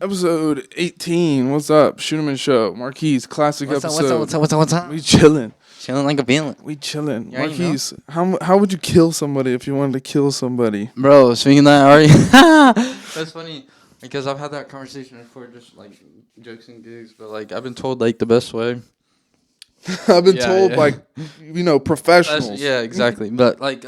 Episode 18. What's up? Scheuneman Show. Marquise. Classic What's up, episode. what's up? We chilling. Chilling like a villain. We chilling. Yeah, you know. Marquise, how would you kill somebody if you wanted to kill somebody? Bro, speaking of that, that's funny because I've had that conversation before, just like jokes and gigs, but like I've been told like the best way. I've been told by, professionals. Yeah, exactly. But like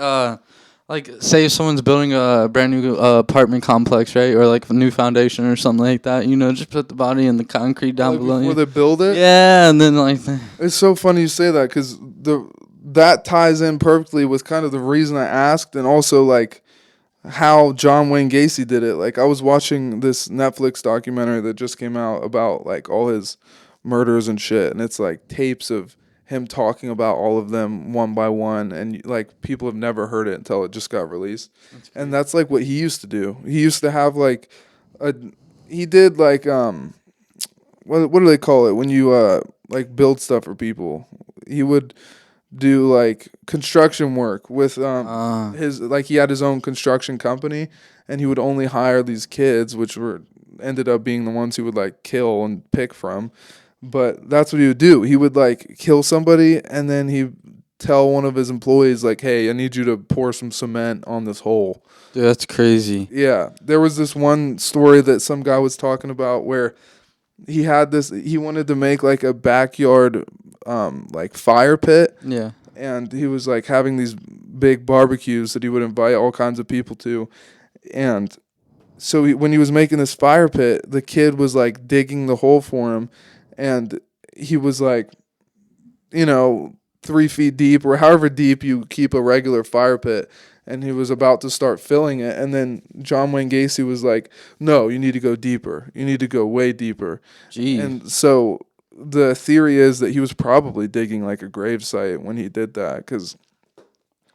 say if someone's building a brand new apartment complex, right, or like a new foundation or something like that, just put the body in the concrete down below before you. they build it. Yeah, and then like it's so funny you say that because that ties in perfectly with kind of the reason I asked, and also like how John Wayne Gacy did it. Like I was watching this Netflix documentary that just came out about like all his murders and shit, and it's like tapes of him talking about all of them one by one, and like people have never heard it until it just got released. And that's like what he used to do. He used to have like he did like what do they call it when you like build stuff for people? He would do like construction work with his, like he had his own construction company, and he would only hire these kids, which ended up being the ones he would like kill and pick from. But that's what he would do. He would like kill somebody, and then he'd tell one of his employees like, "Hey, I need you to pour some cement on this hole." dude, that's crazy. Yeah, there was this one story that some guy was talking about where he wanted to make like a backyard like fire pit. Yeah. And he was like having these big barbecues that he would invite all kinds of people to. And so when he was making this fire pit, the kid was like digging the hole for him, and he was like, 3 feet deep or however deep you keep a regular fire pit. And he was about to start filling it. And then John Wayne Gacy was like, "No, you need to go deeper. You need to go way deeper." Jeez. And so the theory is that he was probably digging like a gravesite when he did that, because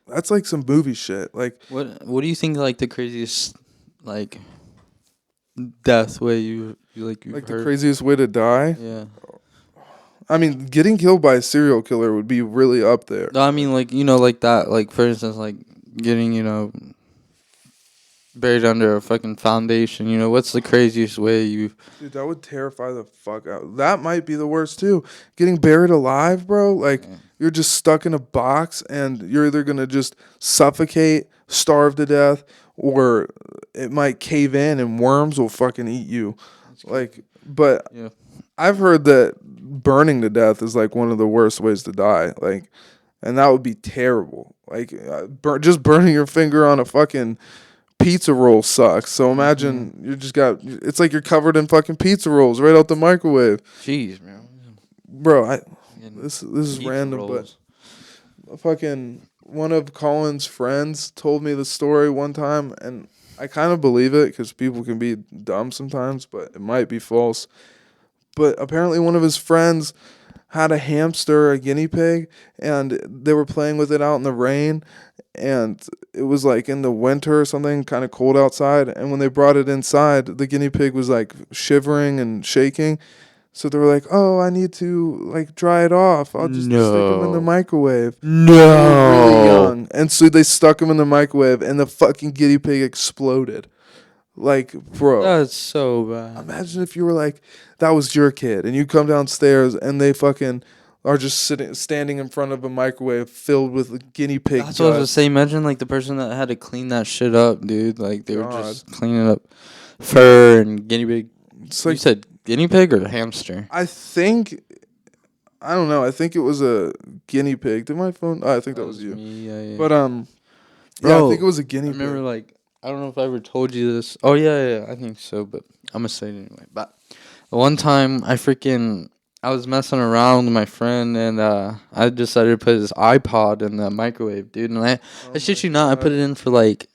that's like some movie shit. Like, What do you think like the craziest like death way you've like heard? the craziest way to die? Yeah. I mean, getting killed by a serial killer would be really up there. No, I mean like like that, like for instance like getting buried under a fucking foundation. What's the craziest way you've... Dude, that would terrify the fuck out. That might be the worst too. Getting buried alive, bro. Like you're just stuck in a box, and you're either gonna just suffocate, starve to death, or it might cave in and worms will fucking eat you. Like, but Yeah. I've heard that burning to death is like one of the worst ways to die. Like, and that would be terrible. Like, just burning your finger on a fucking pizza roll sucks. So imagine it's like you're covered in fucking pizza rolls right out the microwave. Jeez, man. Bro, this is Pizza random, rolls. but fucking one of Colin's friends told me the story one time, and I kind of believe it because people can be dumb sometimes, but it might be false. But apparently one of his friends had a hamster, a guinea pig, and they were playing with it out in the rain, and it was like in the winter or something, kind of cold outside, and when they brought it inside, the guinea pig was like shivering and shaking. So they were like, "Oh, I need to like dry it off. I'll just stick him in the microwave." No. They were really young. And so they stuck him in the microwave, and the fucking guinea pig exploded. Like, bro. That's so bad. Imagine if you were like, that was your kid, and you come downstairs and they fucking are just standing in front of a microwave filled with guinea pig. That's what I was gonna say. Imagine like the person that had to clean that shit up, dude. Like they were just cleaning up fur and guinea pig. It's like, you said guinea pig or hamster? I don't know. I think it was a guinea pig. Did my phone? Oh, I think that was you. Me, yeah. But Bro, I think it was a guinea pig. I remember like, I don't know if I ever told you this. Oh yeah, I think so. But I'm gonna say it anyway. But one time I was messing around with my friend, and I decided to put his iPod in the microwave, dude. And I shit you not, I put it in for like,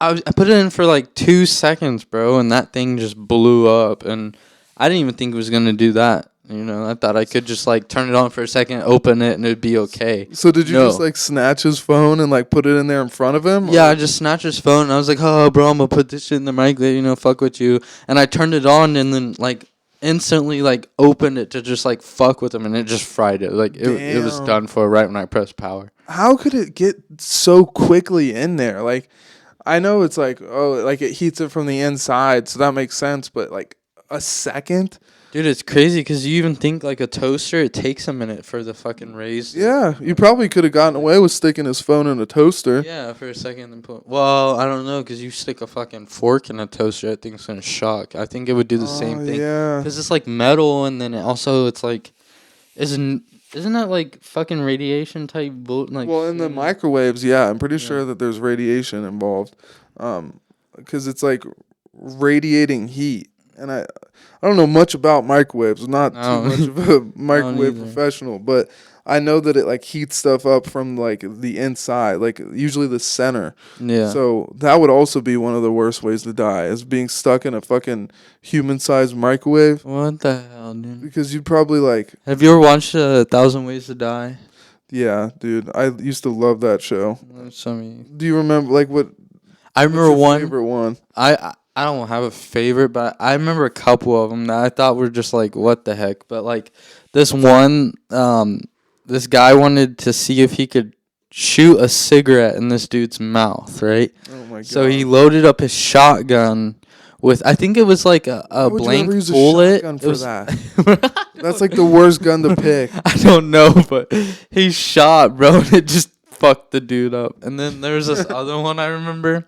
I put it in for like 2 seconds, bro, and that thing just blew up. And I didn't even think it was gonna do that. I thought I could just like turn it on for a second, open it, and it'd be okay. So did you just like snatch his phone and like put it in there in front of him? Yeah, I just snatched his phone, and I was like, "Oh, bro, I'm gonna put this shit in the microwave, fuck with you." And I turned it on, and then like instantly like opened it to just like fuck with him, and it just fried it. Like it was done for right when I pressed power. How could it get so quickly in there? Like, I know it's like, oh, like it heats it from the inside, so that makes sense. But like a second, Dude, it's crazy because you even think like a toaster, it takes a minute for the fucking rays. yeah, you probably could have gotten away with sticking his phone in a toaster. Yeah, for a second and put. Well, I don't know because you stick a fucking fork in a toaster, I think it's gonna shock. I think it would do the same Oh thing yeah. because it's like metal, and then it's like, isn't that like fucking radiation type like? Well, in the shit? microwaves, yeah, I'm pretty Yeah. sure that there's radiation involved, because it's like radiating heat, and I don't know much about microwaves. I'm not too I much don't, of a I don't microwave either. professional, but I know that it like heats stuff up from like the inside, like usually the center. Yeah. So that would also be one of the worst ways to die, is being stuck in a fucking human-sized microwave, What the hell, dude? because you'd probably like, Have you ever watched 1,000 Ways to Die? yeah, dude. I used to love that show. Some. Do you remember like what? I What's remember your one. favorite one? I don't have a favorite, but I remember a couple of them that I thought were just like, what the heck? But like this one, this guy wanted to see if he could shoot a cigarette in this dude's mouth, right? Oh my god! So he loaded up his shotgun with, I think it was like a Why would you ever blank use a bullet. shotgun It for was that? That's like the worst gun to pick. I don't know, but he shot, bro, and it just fucked the dude up. And then there was this other one I remember.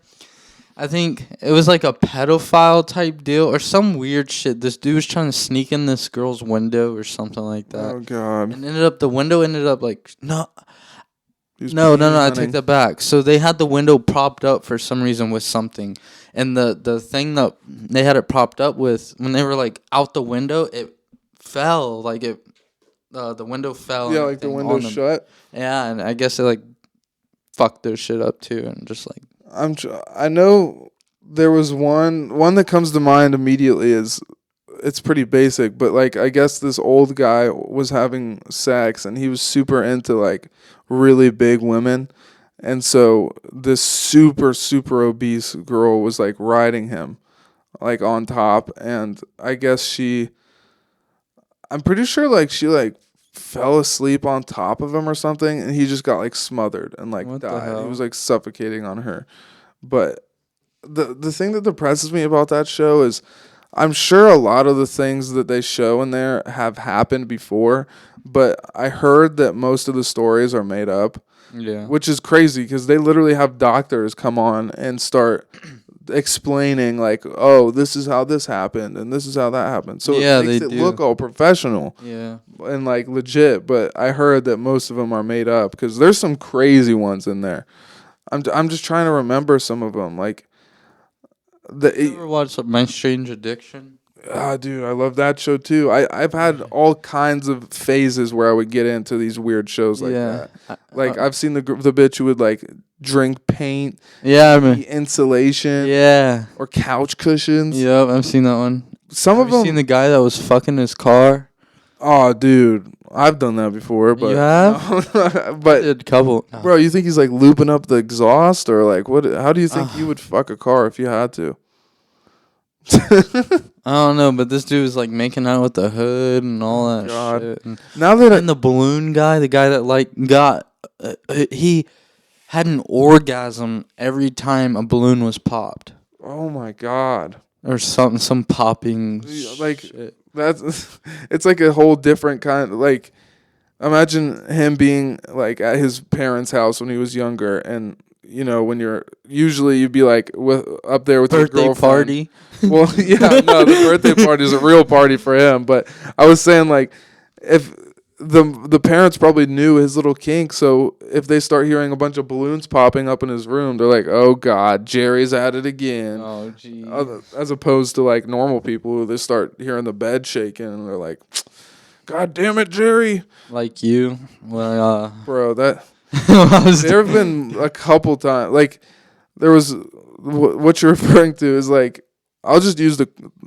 I think it was like a pedophile type deal or some weird shit. This dude was trying to sneak in this girl's window or something like that. Oh god! And the window ended up like, no, He was no, peeing I on take him. that back. So they had the window propped up for some reason with something. And the thing that they had it propped up with, when they were like out the window, it fell. Like the window fell. Yeah, and like the everything window on them. shut. Yeah, and I guess it like fucked their shit up too. And just like, I know there was one that comes to mind immediately. Is it's pretty basic, but like I guess this old guy was having sex and he was super into like really big women. And so this super obese girl was like riding him like on top, and I guess I'm pretty sure like she like fell asleep on top of him or something, and he just got like smothered and like what the died. He hell? was like suffocating on her. But the thing that depresses me about that show is I'm sure a lot of the things that they show in there have happened before, but I heard that most of the stories are made up, Yeah. which is crazy because they literally have doctors come on and start explaining like, oh, this is how this happened and this is how that happened. So Yeah, it makes they it do. look all professional Yeah. and like legit, but I heard that most of them are made up because there's some crazy ones in there. I'm just trying to remember some of them. Like You ever watched My Strange Addiction? dude, I love that show too. I've had all kinds of phases where I would get into these weird shows like Yeah. that. Like I've seen the bitch who would like drink paint, Yeah, I mean, eat insulation, yeah. or couch cushions. Yep, I've seen that one. Some Have of you them. seen the guy that was fucking his car? Oh, dude, I've done that before. But You have? no, but Did a couple. No. bro, you think he's like looping up the exhaust or like what? How do you think you would fuck a car if you had to? I don't know, but this dude was like making out with the hood and all that God. shit. And, Now that and the balloon guy, the guy that like got, he had an orgasm every time a balloon was popped. oh my god, Or something, some popping Yeah, like- shit. that's it's like a whole different kind. Like, imagine him being like at his parents' house when he was younger, and you know when you're usually you'd be like with up there with your Birthday girlfriend. party. Well, yeah, no, the birthday party is a real party for him. But I was saying like if the parents probably knew his little kink, so if they start hearing a bunch of balloons popping up in his room, they're like, "Oh God, Jerry's at it again." Oh, gee. As opposed to like normal people who they start hearing the bed shaking and they're like, "God damn it, Jerry, Like you. Well, bro." That I was there have been a couple times like there was what you're referring to is like I'll just use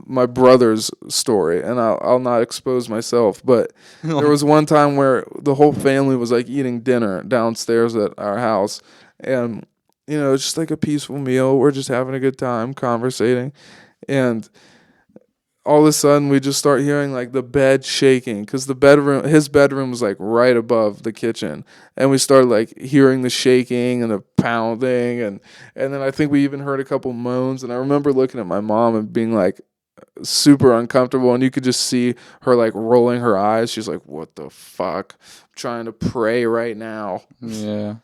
my brother's story and I'll not expose myself, but there was one time where the whole family was like eating dinner downstairs at our house, and you know it's just like a peaceful meal. We're just having a good time conversating, and all of a sudden we just start hearing like the bed shaking because his bedroom was like right above the kitchen, and we started like hearing the shaking and the pounding, and then I think we even heard a couple moans, and I remember looking at my mom and being like super uncomfortable, and you could just see her like rolling her eyes. She's like, "What the fuck? I'm trying to pray right now." Yeah.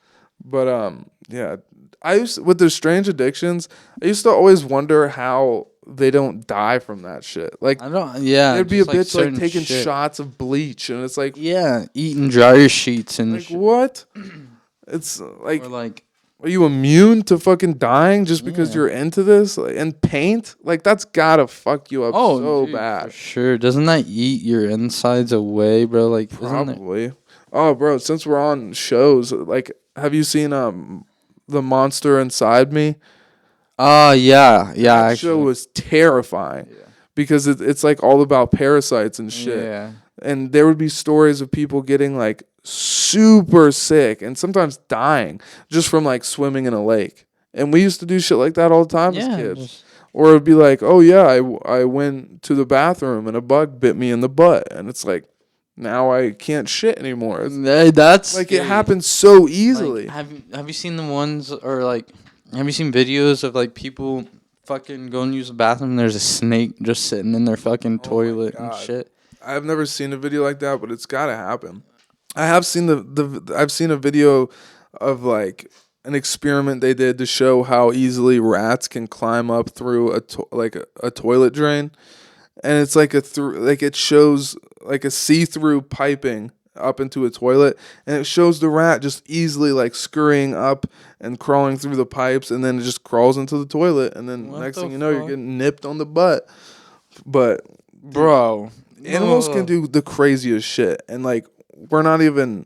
But yeah, with their strange addictions, I used to always wonder how they don't die from that shit. Like, I don't. Yeah. there'd be a just, like, bitch like certain taking shit. shots of bleach, and it's like, Yeah, eating dryer sheets and like what? It's like, or like are you immune to fucking dying just because Yeah. you're into this? Like, and paint, like that's gotta fuck you up so dude, bad. for sure. Doesn't that eat your insides away, bro? Like, isn't that? Probably. Oh, bro, since we're on shows, like, have you seen The Monster Inside Me? Oh yeah, yeah. That Actually, show was terrifying yeah. because it's like all about parasites and shit. Yeah. And there would be stories of people getting like super sick and sometimes dying just from like swimming in a lake. And we used to do shit like that all the time as Yeah. kids. Or it'd be like, oh yeah, I went to the bathroom and a bug bit me in the butt, and it's like, now I can't shit anymore. It's That's like scary. it happens so easily. Like, have you seen the ones or like have you seen videos of like people fucking go and use the bathroom and there's a snake just sitting in their fucking toilet and God. shit? I've never seen a video like that, but it's gotta happen. I have seen I've seen a video of like an experiment they did to show how easily rats can climb up through a toilet drain, and it's like it shows like a see-through piping up into a toilet, and it shows the rat just easily like scurrying up and crawling through the pipes, and then it just crawls into the toilet, and then What next the thing you know, you're fuck? getting nipped on the butt. But Bro, animals can do the craziest shit, and like we're not even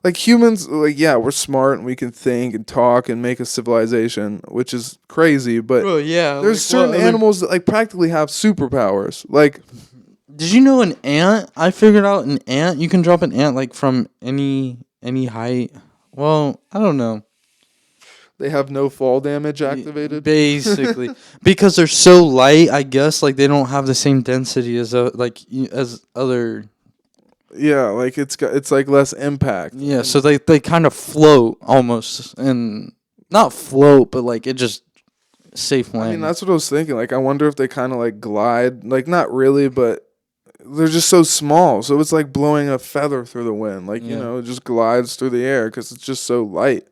like humans. Like, yeah, we're smart and we can think and talk and make a civilization, which is crazy. But Bro, yeah. there's certain animals that like practically have superpowers. Like, Did you know an ant? I figured out an ant. You can drop an ant like from any height. Well, I don't know. they have no fall damage activated. Basically, because they're so light, I guess like they don't have the same density as as other. Yeah, like it's like less impact. Yeah, so they kind of float almost, and not float, but like it just safe I land. mean, that's what I was thinking. Like, I wonder if they kind of like glide. Like, not really, but they're just so small. So it's like blowing a feather through the wind. Like, Yeah. it just glides through the air because it's just so light.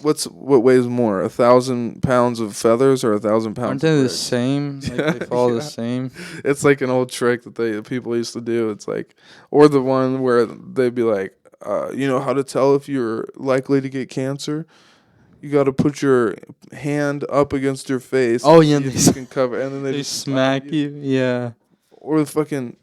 What weighs more, 1,000 pounds of feathers or 1,000 pounds? Aren't they of the bricks? same? Like they follow Yeah. the same. It's like an old trick that people used to do. It's like, or the one where they'd be like, you know how to tell if you're likely to get cancer? You got to put your hand up against your face. Oh, and yeah, see if they you can cover, and then they They just smack you. Yeah. Or the fucking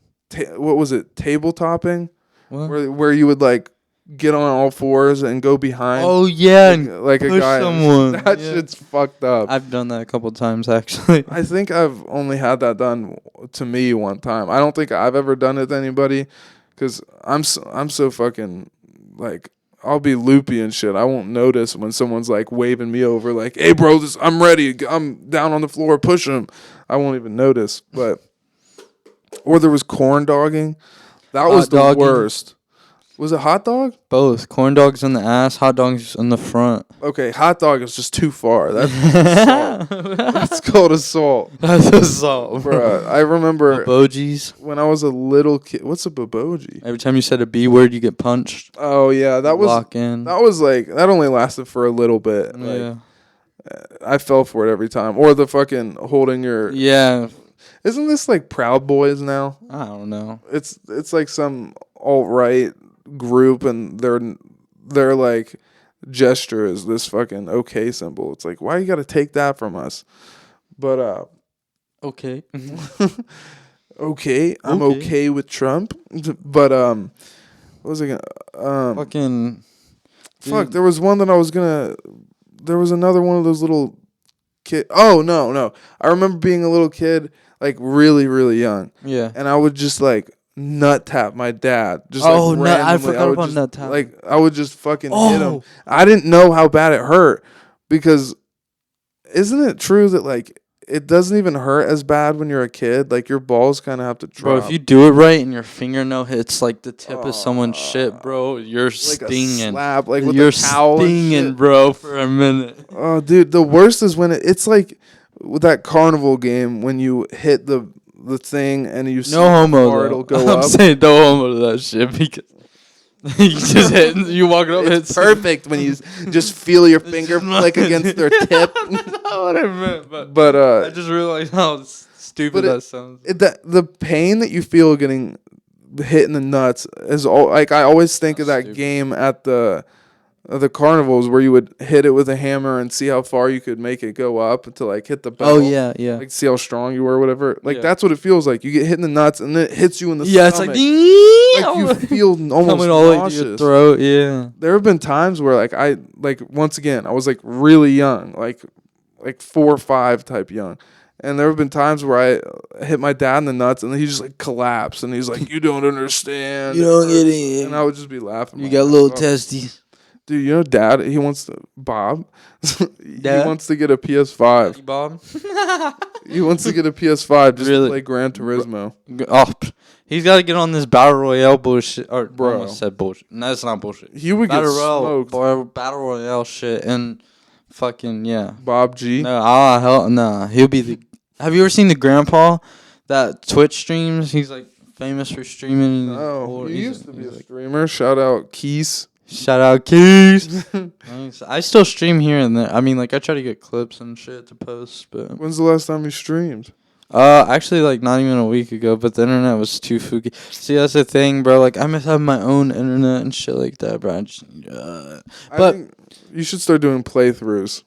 what was it? Table topping, What? where you would like get on all fours and go behind. Oh yeah, and like a push guy. someone. That Yeah. shit's fucked up. I've done that a couple times actually. I think I've only had that done to me one time. I don't think I've ever done it to anybody, because I'm so fucking like, I'll be loopy and shit. I won't notice when someone's like waving me over, like, "Hey, bro, I'm ready. I'm down on the floor. Push him." I won't even notice. But or there was corn dogging. That was Hot the dogging. worst. Was it hot dog? Both corn dogs in the ass, hot dogs in the front. Okay, hot dog is just too far. That's assault. That's called assault. That's assault, Bruh, I remember Boji's. when I was a little kid. What's a baboji? Every time you said a B word, you get punched. Oh yeah, that was Lock in. that only lasted for a little bit. Like, Yeah. I fell for it every time. Or the fucking holding your. Yeah. Isn't this like Proud Boys now? I don't know. It's like some alt-right group, and their like gesture is this fucking okay symbol. It's like, why you got to take that from us? But Okay. okay, I'm Okay. okay with Trump. But what was I gonna Fucking. fuck, dude. there was one that I was gonna. There was another one of those little kid. Oh no! I remember being a little kid, like really, really young, Yeah. and I would just like nut tap my dad. Just Oh, like nut- I randomly. forgot would about just, nut tap. Like, I would just fucking hit him. Oh. I didn't know how bad it hurt, because isn't it true that like it doesn't even hurt as bad when you're a kid. Like your balls kind of have to Bro, drop. if you do it right and your fingernail hits like the tip of someone's shit, bro, you're like stinging. a slap, like with You're a towel and stinging, shit. bro, for a minute. Oh, dude, the worst is when it's like with that carnival game when you hit the thing and you see No how homo, far though. it'll go I'm up. saying no homo to that shit because you just hit, you walk up, It's perfect when you just feel your finger just flick against their tip. That's not what I meant, But I just realized how stupid that sounds. The pain that you feel getting hit in the nuts is all like I always think of that Stupid. game at the carnivals where you would hit it with a hammer and see how far you could make it go up to like hit the bell. Oh yeah, yeah. Like see how strong you were or whatever. Like Yeah. that's what it feels like. You get hit in the nuts and then it hits you in the Yeah, it's like, stomach. Like you feel almost coming all the way to nauseous. your throat. Yeah. There have been times where like I like once again I was like really young, like 4 or 5 type young. And there have been times where I hit my dad in the nuts and he just like collapsed and he's like, "You don't understand." You don't get it. And I would just be laughing. You my got ass little off. testes. Dude, you know, Dad, he wants to Bob. Dad? He wants to get a PS5. Bob. He wants to get a PS5 just Really? to play Gran Turismo. Oh, he's got to get on this battle royale bullshit. Or Bro. I almost said bullshit. No, that's not bullshit. He would get smoked. Battle royale shit and fucking yeah. Bob G. No, hell no. He'll be the. Have you ever seen the grandpa that Twitch streams? He's like famous for streaming. Oh, he used to be a streamer. Shout out Keys. Shout out Keys. I still stream here and there. I mean, like I try to get clips and shit to post, but When's the last time you streamed? actually, like not even a week ago. But the internet was too fooky. See, that's the thing, bro. Like I must have my own internet and shit like that, bro. I think you should start doing playthroughs.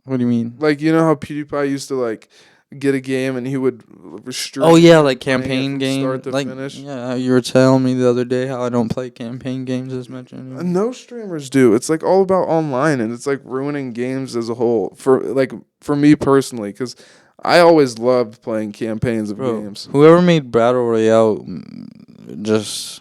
What do you mean? Like, you know how PewDiePie used to like get a game and he would restrict. Oh yeah, like playing it campaign from game. start to Like finish. yeah, you were telling me the other day how I don't play campaign games as much anymore. No streamers do. It's like all about online, and it's like ruining games as a whole. For me personally, because I always loved playing campaigns of games. Whoever made Battle Royale, just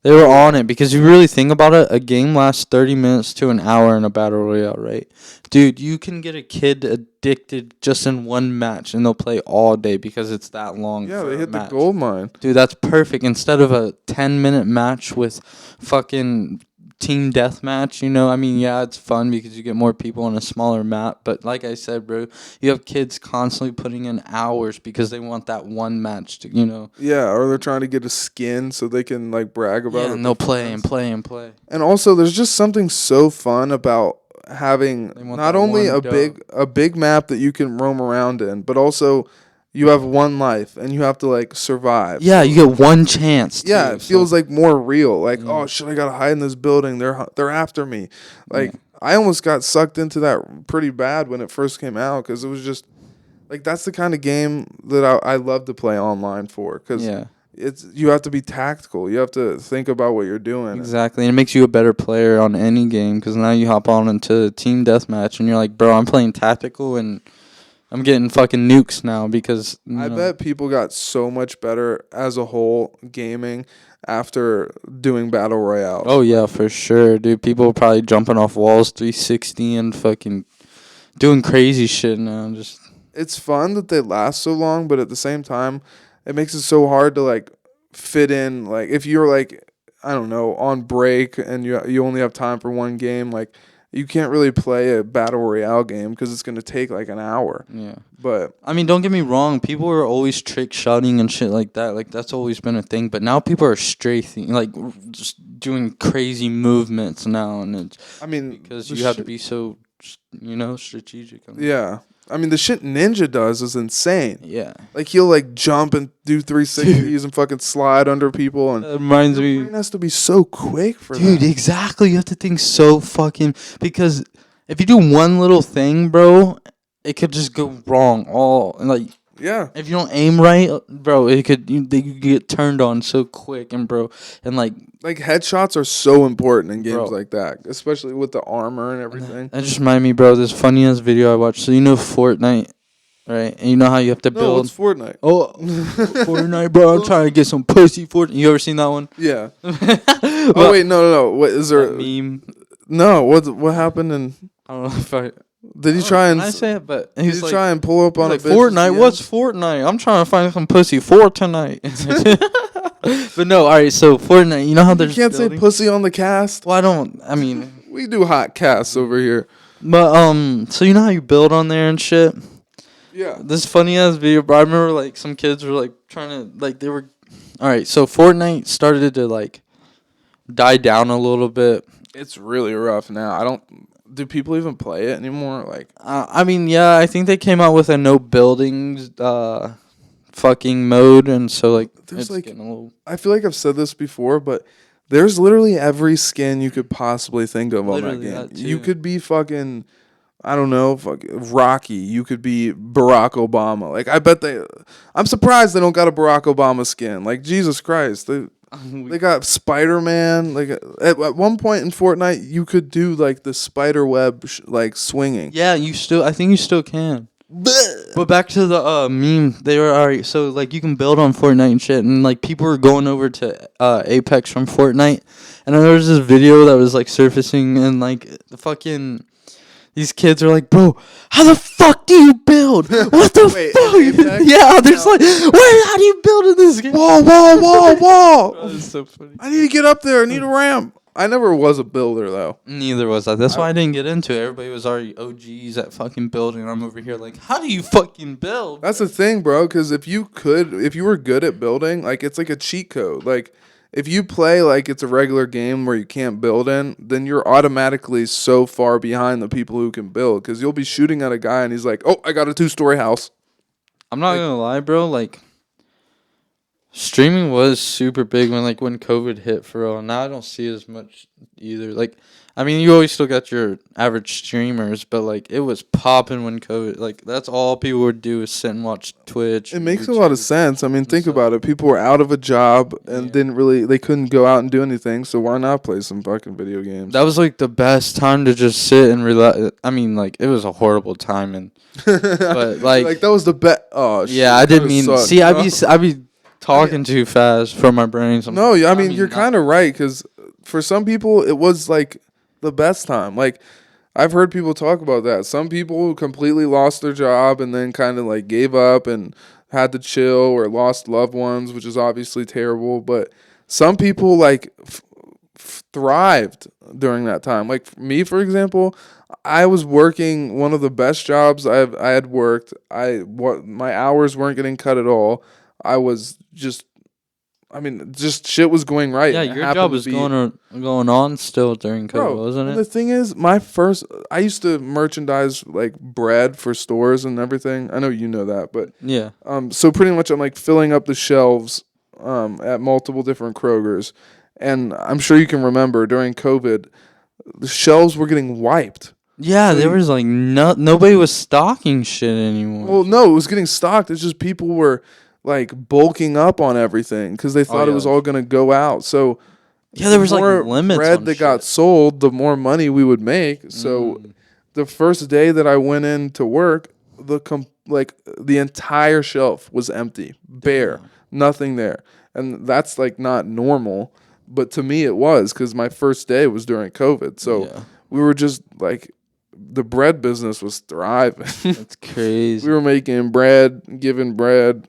they were on it because you really think about it, a game lasts 30 minutes to an hour in a Battle Royale, right? Dude, you can get a kid addicted just in one match, and they'll play all day because it's that long. Yeah, for they a hit match. the gold mine. Dude, that's perfect. Instead of a 10-minute match with fucking team deathmatch, you know? I mean, yeah, it's fun because you get more people on a smaller map. But like I said, bro, you have kids constantly putting in hours because they want that one match to, you know? Yeah, or they're trying to get a skin so they can like brag about it. Yeah, and they'll play and play and play. And also, there's just something so fun about having want not that only one a big map that you can roam around in, but also you have one life and you have to like survive. Yeah, you get one chance. Yeah, too, it feels like more real. Like, Yeah. oh shit, I gotta hide in this building. They're after me. Like, I almost got sucked into that pretty bad when it first came out because it was just like that's the kind of game that I love to play online for because yeah. you have to be tactical. You have to think about what you're doing. Exactly, and it makes you a better player on any game because now you hop on into team deathmatch and you're like, bro, I'm playing tactical and I'm getting fucking nukes now because I bet people got so much better as a whole gaming after doing battle royale. Oh yeah, for sure, dude. People are probably jumping off walls 360 and fucking doing crazy shit now. Just it's fun that they last so long, but at the same time, it makes it so hard to like fit in. Like if you're like, I don't know, on break and you only have time for one game, like you can't really play a battle royale game because it's gonna take like an hour. yeah. But I mean, don't get me wrong. People were always trick shotting and shit like that. Like that's always been a thing. But now people are strafing, like just doing crazy movements now, and it's I mean, because the you have to be so, you know, strategic. Yeah. I mean, the shit Ninja does is insane. Yeah. Like, he'll, like, jump and do 360s and fucking slide under people. And That reminds your me. brain has to be so quick for Dude, that. exactly. You have to think so fucking because if you do one little thing, bro, it could just go wrong. All like Yeah. if you don't aim right, bro, it could you get turned on so quick and like Like, headshots are so important in games Bro. like that, especially with the armor and everything. that just reminded me, bro. This funny ass video I watched. So you know Fortnite, right? And you know how you have to No, build. it's Fortnite. Oh, Fortnite, bro! I'm trying to get some pussy. Fortnite. You ever seen that one? Yeah. Oh, wait, no. What is there? That meme. No, what happened in... I don't know if I. Did he try and I say it? But did he's he like, try and pull up on a like bitch's Fortnite. DM? What's Fortnite? I'm trying to find some pussy for tonight. But no, all right. So Fortnite. You know how You there's can't say building? pussy on the cast. Well, I don't. I mean, We do hot casts over here. but so you know how you build on there and shit. Yeah. This funny ass video, bro. I remember like some kids were like trying to like they were. All right, so Fortnite started to like die down a little bit. It's really rough now. I don't. Do people even play it anymore? Like, I mean, yeah, I think they came out with a no buildings fucking mode, and so like there's it's like, getting a little I feel like I've said this before, but there's literally every skin you could possibly think of on that Literally game. that too. You could be fucking, I don't know, fucking Rocky. You could be Barack Obama. Like, I bet I'm surprised they don't got a Barack Obama skin. Like, Jesus Christ. They got Spider-Man. Like, at one point in Fortnite, you could do like the spider web like swinging. Yeah, I think you still can. But back to the meme, they were alright. So like you can build on Fortnite and shit, and like people were going over to Apex from Fortnite, and then there was this video that was like surfacing, and like the fucking these kids are like, bro, how the fuck do you build? What the Wait, fuck? Yeah, there's like, wait, how do you build in this game? Whoa. That's so funny. I need to get up there. I need a ramp. I never was a builder, though. Neither was I. That's why I didn't get into it. Everybody was already OGs at fucking building. I'm over here like, how do you fucking build? That's the thing, bro, because if you were good at building, like, it's like a cheat code. Like, if you play like it's a regular game where you can't build in, then you're automatically so far behind the people who can build, because you'll be shooting at a guy and he's like, oh, I got a 2-story house. I'm not gonna lie, bro. Like, streaming was super big when COVID hit for real. Now I don't see as much either. Like, I mean, you always still got your average streamers, but like it was popping when COVID. Like that's all people would do is sit and watch Twitch. It makes a lot of sense. I mean, think about it. People were out of a job and they couldn't go out and do anything. So why not play some fucking video games? That was like the best time to just sit and relax. I mean, like it was a horrible time, and but like that was the best. Oh, shit, yeah, I didn't kinda mean. sucked, See, bro. I be talking too fast for my brain. No, I mean you're kind of right, because for some people it was like the best time. Like, I've heard people talk about that. Some people completely lost their job and then kind of like gave up and had to chill, or lost loved ones, which is obviously terrible. But some people like thrived during that time. Like me, for example, I was working one of the best jobs I had worked. My hours weren't getting cut at all. I was just shit was going right. Yeah, your job was going on still during COVID, wasn't it? The thing is, I used to merchandise like bread for stores and everything. I know you know that, but yeah. So pretty much I'm like filling up the shelves at multiple different Krogers, and I'm sure you can remember during COVID, the shelves were getting wiped. Yeah, So there was like nobody was stocking shit anymore. Well, no, it was getting stocked. It's just people were like bulking up on everything because they thought it was all gonna go out. So yeah, there was the more like limits bread on that shit. got sold, the more money we would make. So the first day that I went in to work, the entire shelf was empty, bare, nothing there, and that's like not normal. But to me, it was, because my first day was during COVID. So we were just like, the bread business was thriving. That's crazy. We were making bread, giving bread,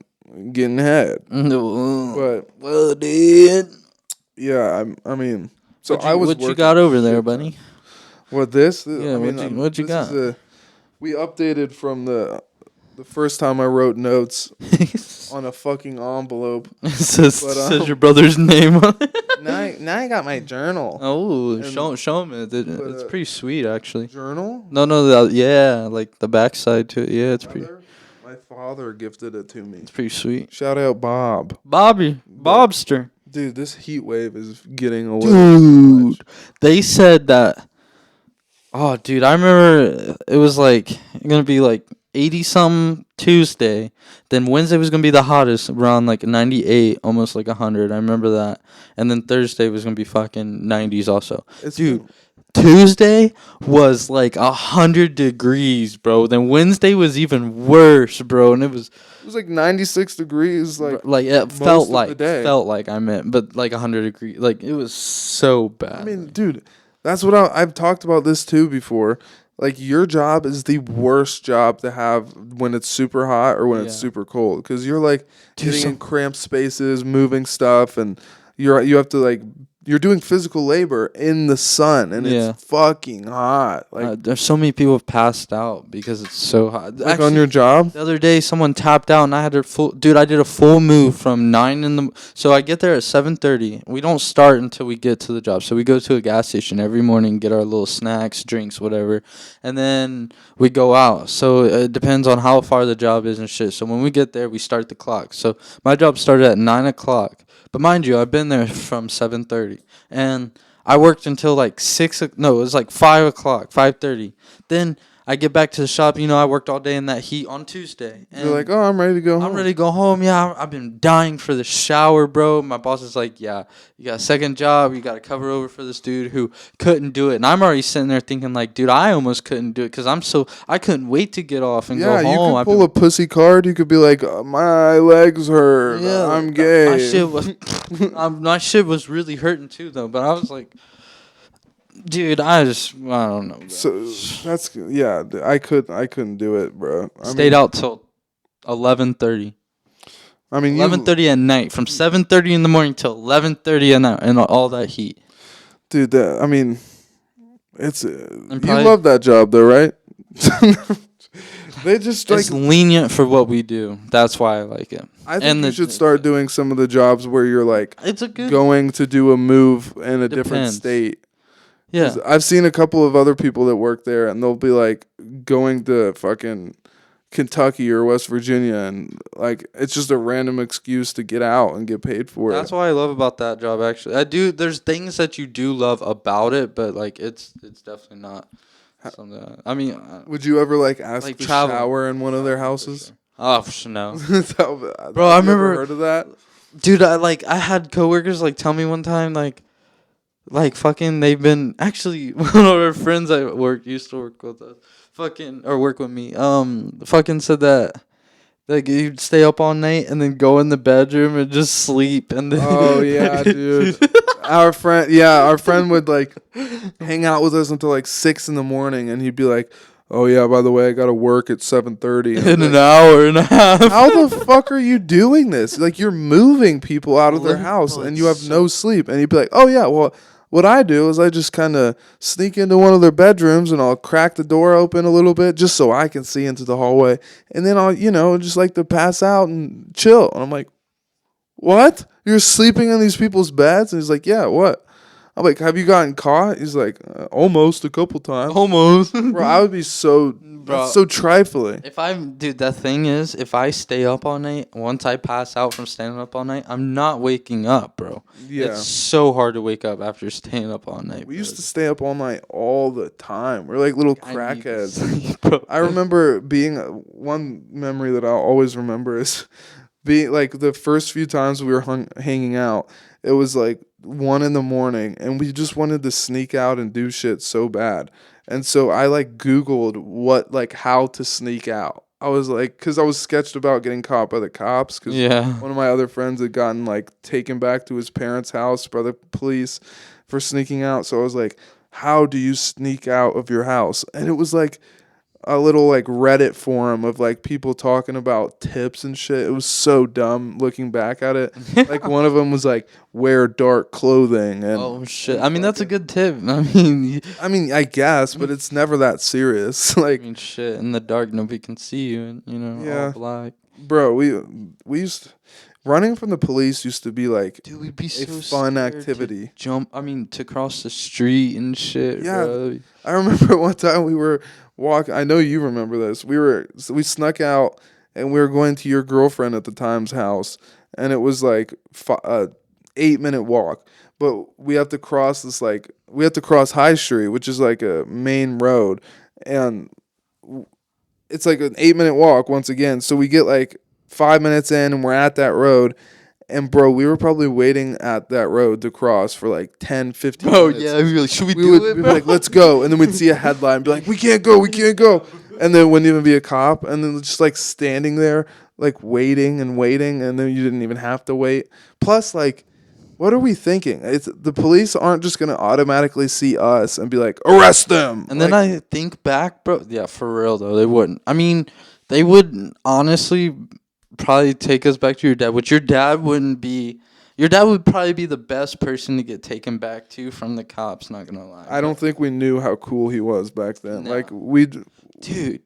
getting head. But But dude, yeah, I mean, so I was. What you working got over there, shit buddy? ton. What this? Yeah, what you got? We updated from the first time I wrote notes on a fucking envelope. says your brother's name on it. Now I got my journal. Oh, show him it. It's pretty sweet, actually. Journal? No, like the backside to it. Yeah, it's pretty. My father gifted it to me. It's pretty sweet. Shout out Bob. Bobster. Dude, this heat wave is getting a little much. They said that. Oh, dude, I remember it was like gonna be like 80 something Tuesday. Then Wednesday was gonna be the hottest, around like 98, almost like 100. I remember that. And then Thursday was gonna be fucking 90s also. Dude, Tuesday was like 100 degrees, bro. Then Wednesday was even worse, bro. And it was like 96 degrees, like it felt like I meant, but like 100 degrees, like it was so bad. I mean, dude, that's what I've talked about this too before. like your job is the worst job to have when it's super hot or when it's Yeah. super cold because you're like Dude, getting so- in cramped spaces, moving stuff, and you have to like you're doing physical labor in the sun and Yeah. it's fucking hot. Like There's so many people have passed out because it's so hot. like on your job. The other day, someone tapped out, and I had a full. Dude, I did a full move from 9 in the. So I get there at 7:30. We don't start until we get to the job. So we go to a gas station every morning, get our little snacks, drinks, whatever, and then we go out. So it depends on how far the job is and shit. So when we get there, we start the clock. So my job started at 9 o'clock, but mind you, I've been there from 7:30, and I worked until like 6. No, it was like 5 o'clock, 5:30. Then I get back to the shop. I worked all day in that heat on Tuesday. And You're like, oh, I'm ready to go home. I'm ready to go home. Yeah, I've been dying for the shower, bro. My boss is like, yeah, you got a second job. You got to cover over for this dude who couldn't do it. And I'm already sitting there thinking, like, dude, I almost couldn't do it because I couldn't wait to get off and go home. You could pull a pussy card. You could be like, my legs hurt. Yeah, I'm gay. My shit was really hurting too, though. But I was like, dude, I don't know, bro. So that's I couldn't do it, bro. Stayed out till 11:30. I mean, 11:30 at night, from 7:30 in the morning till 11:30 at night, and all that heat. dude. I mean, it's you probably- love that job though, right? They just like It's lenient for what we do. That's why I like it. I think you should start doing some of the jobs where you're like It's a good. going to do a move in a different Depends. state. Yeah. 'Cause I've seen a couple of other people that work there, and they'll be like going to fucking Kentucky or West Virginia, and like it's just a random excuse to get out and get paid for That's it. what I love about that job. Actually, I do. There's things that you do love about it, but like it's definitely not something. I mean, Would you ever like ask Like to travel. shower in one of their houses? oh no, Bro, I remember- heard of that. dude. I had coworkers like tell me one time like fucking they've been actually one of our friends at work used to work with us or work with me fucking said that like you'd stay up all night and then go in the bedroom and just sleep and then Oh yeah, dude. Our friend would like hang out with us until like 6 a.m, and he'd be like, "Oh yeah, by the way, I gotta work at 7:30." in an hour and a half. How the fuck are you doing this? Like you're moving people out of their house Well, and you have it's no sleep. And he'd be like, "Oh yeah, well, what I do is I just kind of sneak into one of their bedrooms and I'll crack the door open a little bit just so I can see into the hallway. And then I'll, just like to pass out and chill." And I'm like, "What? You're sleeping in these people's beds?" And he's like, "Yeah, what?" I'm like, "Have you gotten caught?" He's like, "Almost a couple times." Almost. Bro, I would be so Bro. so trifling. Dude, the thing is, if I stay up all night, once I pass out from standing up all night, I'm not waking up, bro. Yeah. It's so hard to wake up after staying up all night. We bro. used to stay up all night all the time. We're like little I need to crackheads. sleep, bro. I remember being one memory that I'll always remember is being like the first few times we were hanging out. It was like 1 a.m, and we just wanted to sneak out and do shit so bad. And so I like Googled how to sneak out. I was like, because I was sketched about getting caught by the cops. Cause Yeah. one of my other friends had gotten like taken back to his parents' house by the police for sneaking out. So I was like, how do you sneak out of your house? And it was like a little like Reddit forum of like people talking about tips and shit. It was so dumb looking back at it. Like one of them was like, wear dark clothing. And Oh shit! I mean, that's a good tip. I mean, I guess, but it's never that serious. Like, shit. In the dark, nobody can see you, and Yeah. all black. bro, we used running from the police used to be like Dude, we'd be a so fun scared to activity. jump. I mean, to cross the street and shit. Yeah. Bro. I remember one time we were walking. I know you remember this. We snuck out and we were going to your girlfriend at the time's house, and it was like 8-minute walk. But we have to cross High Street, which is like a main road, and it's like an 8-minute walk once again. So we get like 5 minutes in and we're at that road. And bro, we were probably waiting at that road to cross for like 10, 15 Bro, minutes. yeah, really. Should we We do would it, be bro? like, let's go. And then we'd see a headline, be like, we can't go. And then it wouldn't even be a cop. And then just like standing there, like waiting. And then you didn't even have to wait. Plus, like, What are we thinking? The police aren't just gonna automatically see us and be like, arrest them. And then I think back, bro. Yeah, for real though, they wouldn't. I mean, they would honestly probably take us back to your dad, which your dad wouldn't be. Your dad would probably be the best person to get taken back to from the cops. Not gonna lie. I don't think we knew how cool he was back then. No. Like Dude,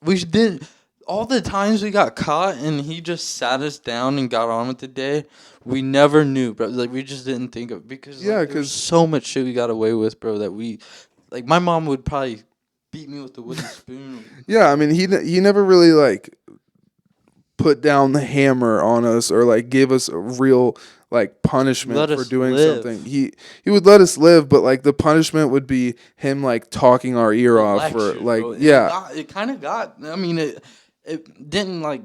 we did all the times we got caught and he just sat us down and got on with the day. We never knew, bro. Like we just didn't think of because Yeah, there's so much shit we got away with, bro. That we like. My mom would probably beat me with the wooden spoon. Yeah, I mean he never really like put down the hammer on us or like gave us a real like punishment Let for us doing live. something. He would let us live, but like the punishment would be him like talking our ear off for Lecture, like bro. yeah. It kind of got. I mean, it didn't like.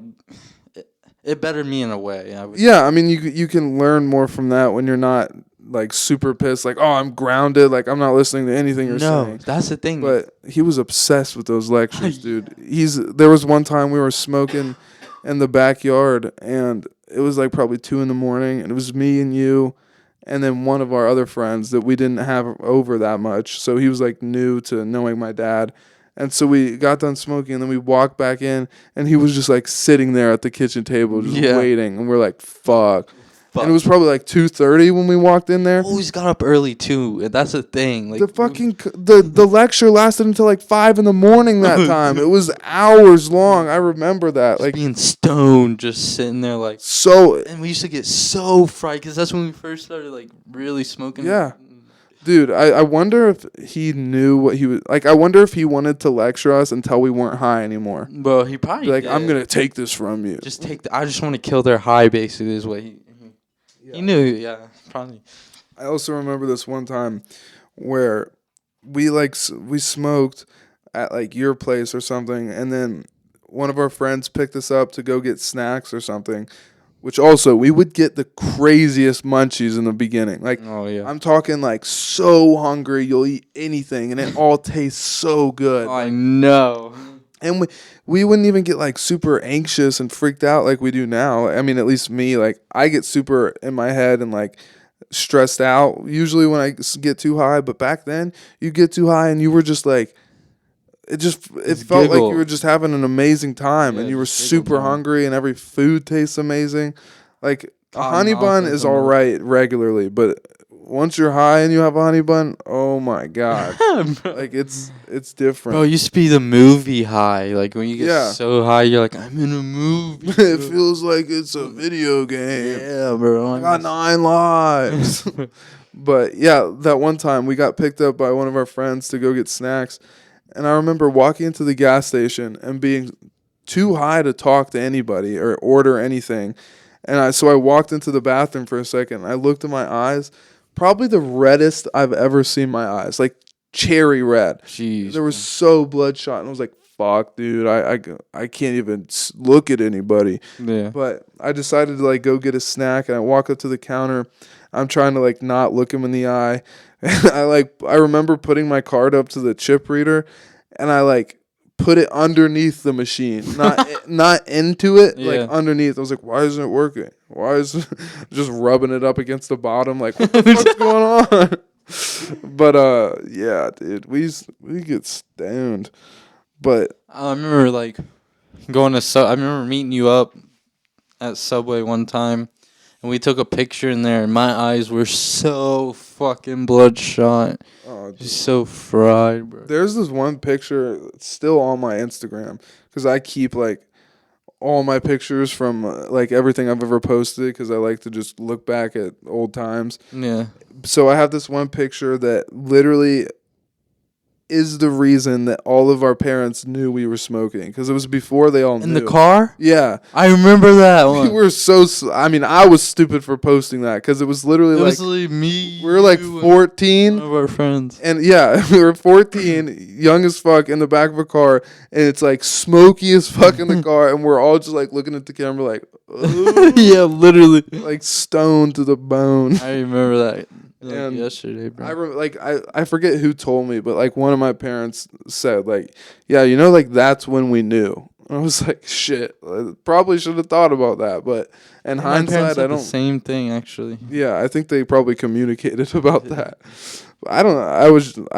It bettered me in a way. Yeah, I mean you can learn more from that when you're not like super pissed like, "Oh, I'm grounded, like I'm not listening to anything you're saying." That's the thing. But he was obsessed with those lectures, dude. There was one time we were smoking in the backyard and it was like probably 2 a.m. and it was me and you and then one of our other friends that we didn't have over that much. So he was like new to knowing my dad. And so we got done smoking and then we walked back in and he was just like sitting there at the kitchen table just waiting and we're like, fuck. And it was probably like 2:30 when we walked in there. Always got up early too. And that's the thing. Like The lecture lasted until like 5 a.m. that time. It was hours long. I remember that. Like being stoned, just sitting there like so. And we used to get so fried because that's when we first started like really smoking. Yeah. Dude, I wonder if he knew what he was like. I wonder if he wanted to lecture us until we weren't high anymore. Bro, he probably Be like, did. I'm gonna take this from you. Just take. I just want to kill their high. Basically, is what he knew. Yeah, probably. I also remember this one time where we smoked at like your place or something, and then one of our friends picked us up to go get snacks or something. Which also, we would get the craziest munchies in the beginning. Like, Oh yeah. I'm talking like so hungry, you'll eat anything, and it all tastes so good. I know. And we wouldn't even get like super anxious and freaked out like we do now. I mean, at least me, like I get super in my head and like stressed out usually when I get too high. But back then, you get too high and you were just like, it felt like you were just having an amazing time and you were super hungry and every food tastes amazing. Like a honey bun is all right regularly, but once you're high and you have a honey bun, oh my god. Like it's different. Bro, it used to be the movie high. Like when you get so high, you're like, I'm in a movie. It feels like it's a video game. Yeah, bro. I got 9 lives. But yeah, that one time we got picked up by one of our friends to go get snacks. And I remember walking into the gas station and being too high to talk to anybody or order anything. And so I walked into the bathroom for a second. I looked at my eyes, probably the reddest I've ever seen my eyes, like cherry red. Jeez. They were so bloodshot. And I was like, fuck, dude, I can't even look at anybody. Yeah. But I decided to like go get a snack and I walk up to the counter. I'm trying to like not look him in the eye. And I remember putting my card up to the chip reader and I like put it underneath the machine, not into it, like underneath. I was like, why isn't it working? Why is it just rubbing it up against the bottom? Like, what the fuck's going on? But yeah, dude, we get stoned. But I remember like going to I remember meeting you up at Subway one time. And we took a picture in there, and my eyes were so fucking bloodshot. Oh, just so fried, bro. There's this one picture still on my Instagram because I keep like all my pictures from like everything I've ever posted because I like to just look back at old times. Yeah. So I have this one picture that literally is the reason that all of our parents knew we were smoking because it was before they all knew. In the car? Yeah. I remember that one. We were I was stupid for posting that because it was literally me. We were like 14. One of our friends. And yeah, we were 14, young as fuck, in the back of a car, and it's like smoky as fuck in the car, and we're all just like looking at the camera like, yeah, literally. Like stoned to the bone. I remember that. And yesterday, bro. I forget who told me, but like one of my parents said like, yeah, like that's when we knew. And I was like, shit, I probably should have thought about that. But in My parents hindsight, said I the don't. same thing actually. Yeah, I think they probably communicated about that. But I don't know.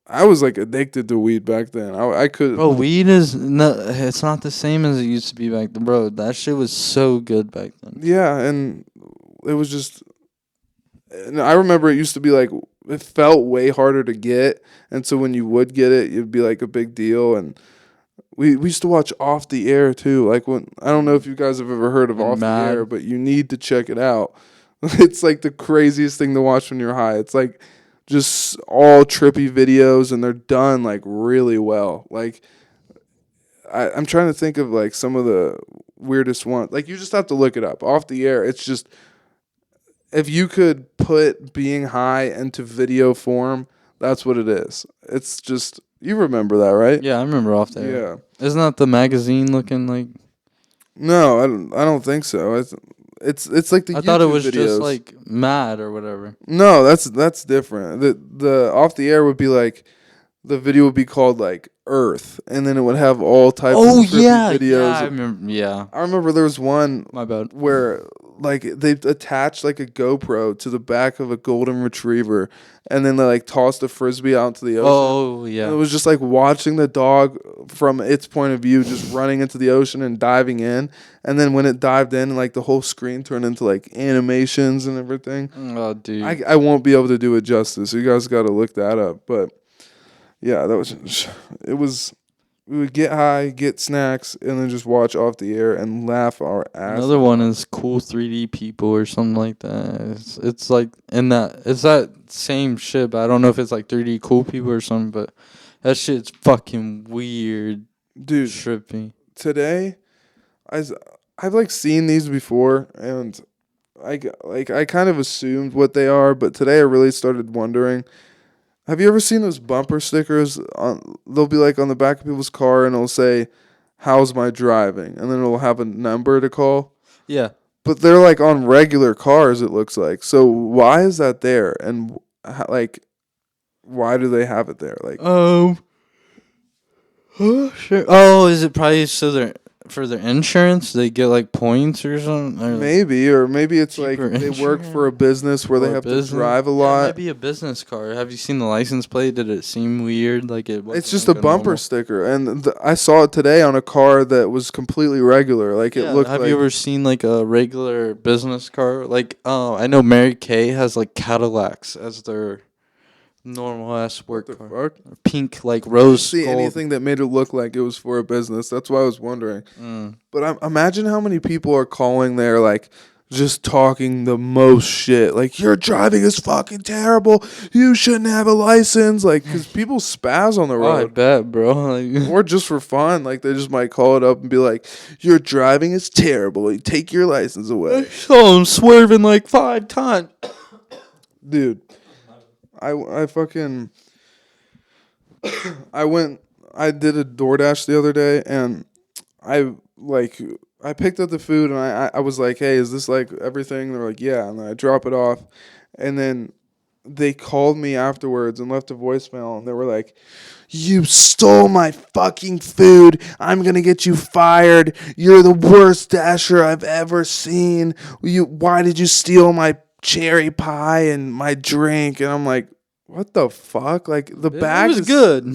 I was like addicted to weed back then. I could. Bro, weed is no, it's not the same as it used to be back then, bro. That shit was so good back then. Yeah, and it was just. And I remember it used to be like it felt way harder to get, and so when you would get it, it'd be like a big deal. And we used to watch Off the Air too. Like when I don't know if you guys have ever heard of And Off the Mad. Air, but you need to check it out. It's like the craziest thing to watch when you're high. It's like just all trippy videos, and they're done like really well. Like I'm trying to think of like some of the weirdest ones. Like you just have to look it up. Off the Air. It's just if you could put being high into video form, that's what it is. It's just you remember that, right? Yeah, I remember Off there. Yeah. Isn't that the magazine looking like? No, I don't think so. It's like the I YouTube thought it was videos. just like Mad or whatever. No, that's different. The Off the Air would be like the video would be called like Earth, and then it would have all types Oh of trippy yeah, videos. yeah, I remember. Yeah, I remember there was one my bad. where like they attached like a GoPro to the back of a golden retriever, and then they like tossed a frisbee out into the ocean. Oh And yeah. it was just like watching the dog from its point of view, just running into the ocean and diving in. And then when it dived in, like the whole screen turned into like animations and everything. Oh dude. I won't be able to do it justice. You guys got to look that up. But yeah, it was. We would get high, get snacks, and then just watch Off the Air and laugh our ass. Another one is Cool 3D People or something like that. It's like it's that same shit, but I don't know if it's like 3D Cool People or something. But that shit's fucking weird, Dude, trippy. today, I've like seen these before, and I kind of assumed what they are, but today I really started wondering. Have you ever seen those bumper stickers? They'll be like on the back of people's car, and it'll say, "How's my driving?" And then it'll have a number to call. Yeah. But they're like on regular cars. It looks like. So why is that there? And like, why do they have it there? Like, Oh, sure. Oh, is it probably for their insurance? They get like points or something. Or maybe it's like cheaper they work for a insurance. business where they Or have business. to drive a Yeah, it lot. might be a business car. Have you seen the license plate? Did it seem weird? Like it? It's wasn't just like a bumper normal- sticker, and I saw it today on a car that was completely regular. Like it Yeah, looked have like. you ever seen like a regular business car? Like, oh, I know Mary Kay has like Cadillacs as their normal ass work the car. fuck? Or pink like rose See gold. anything that made it look like it was for a business. That's why I was wondering. Mm. But imagine how many people are calling there, like, just talking the most shit. Like, your driving is fucking terrible. You shouldn't have a license. Like, because people spaz on the Oh, I road. bet, bro. Like, Or just for fun. Like, they just might call it up and be like, your driving is terrible. You take your license away. saw him swerving like 5 times. Dude, I fucking I did a DoorDash the other day, and I picked up the food, and I was like, hey, is this like everything? They're like, yeah. And then I drop it off, and then they called me afterwards and left a voicemail, and they were like, you stole my fucking food. I'm going to get you fired. You're the worst dasher I've ever seen. Why did you steal my cherry pie and my drink? And I'm like, what the fuck? Like, the bag was is good.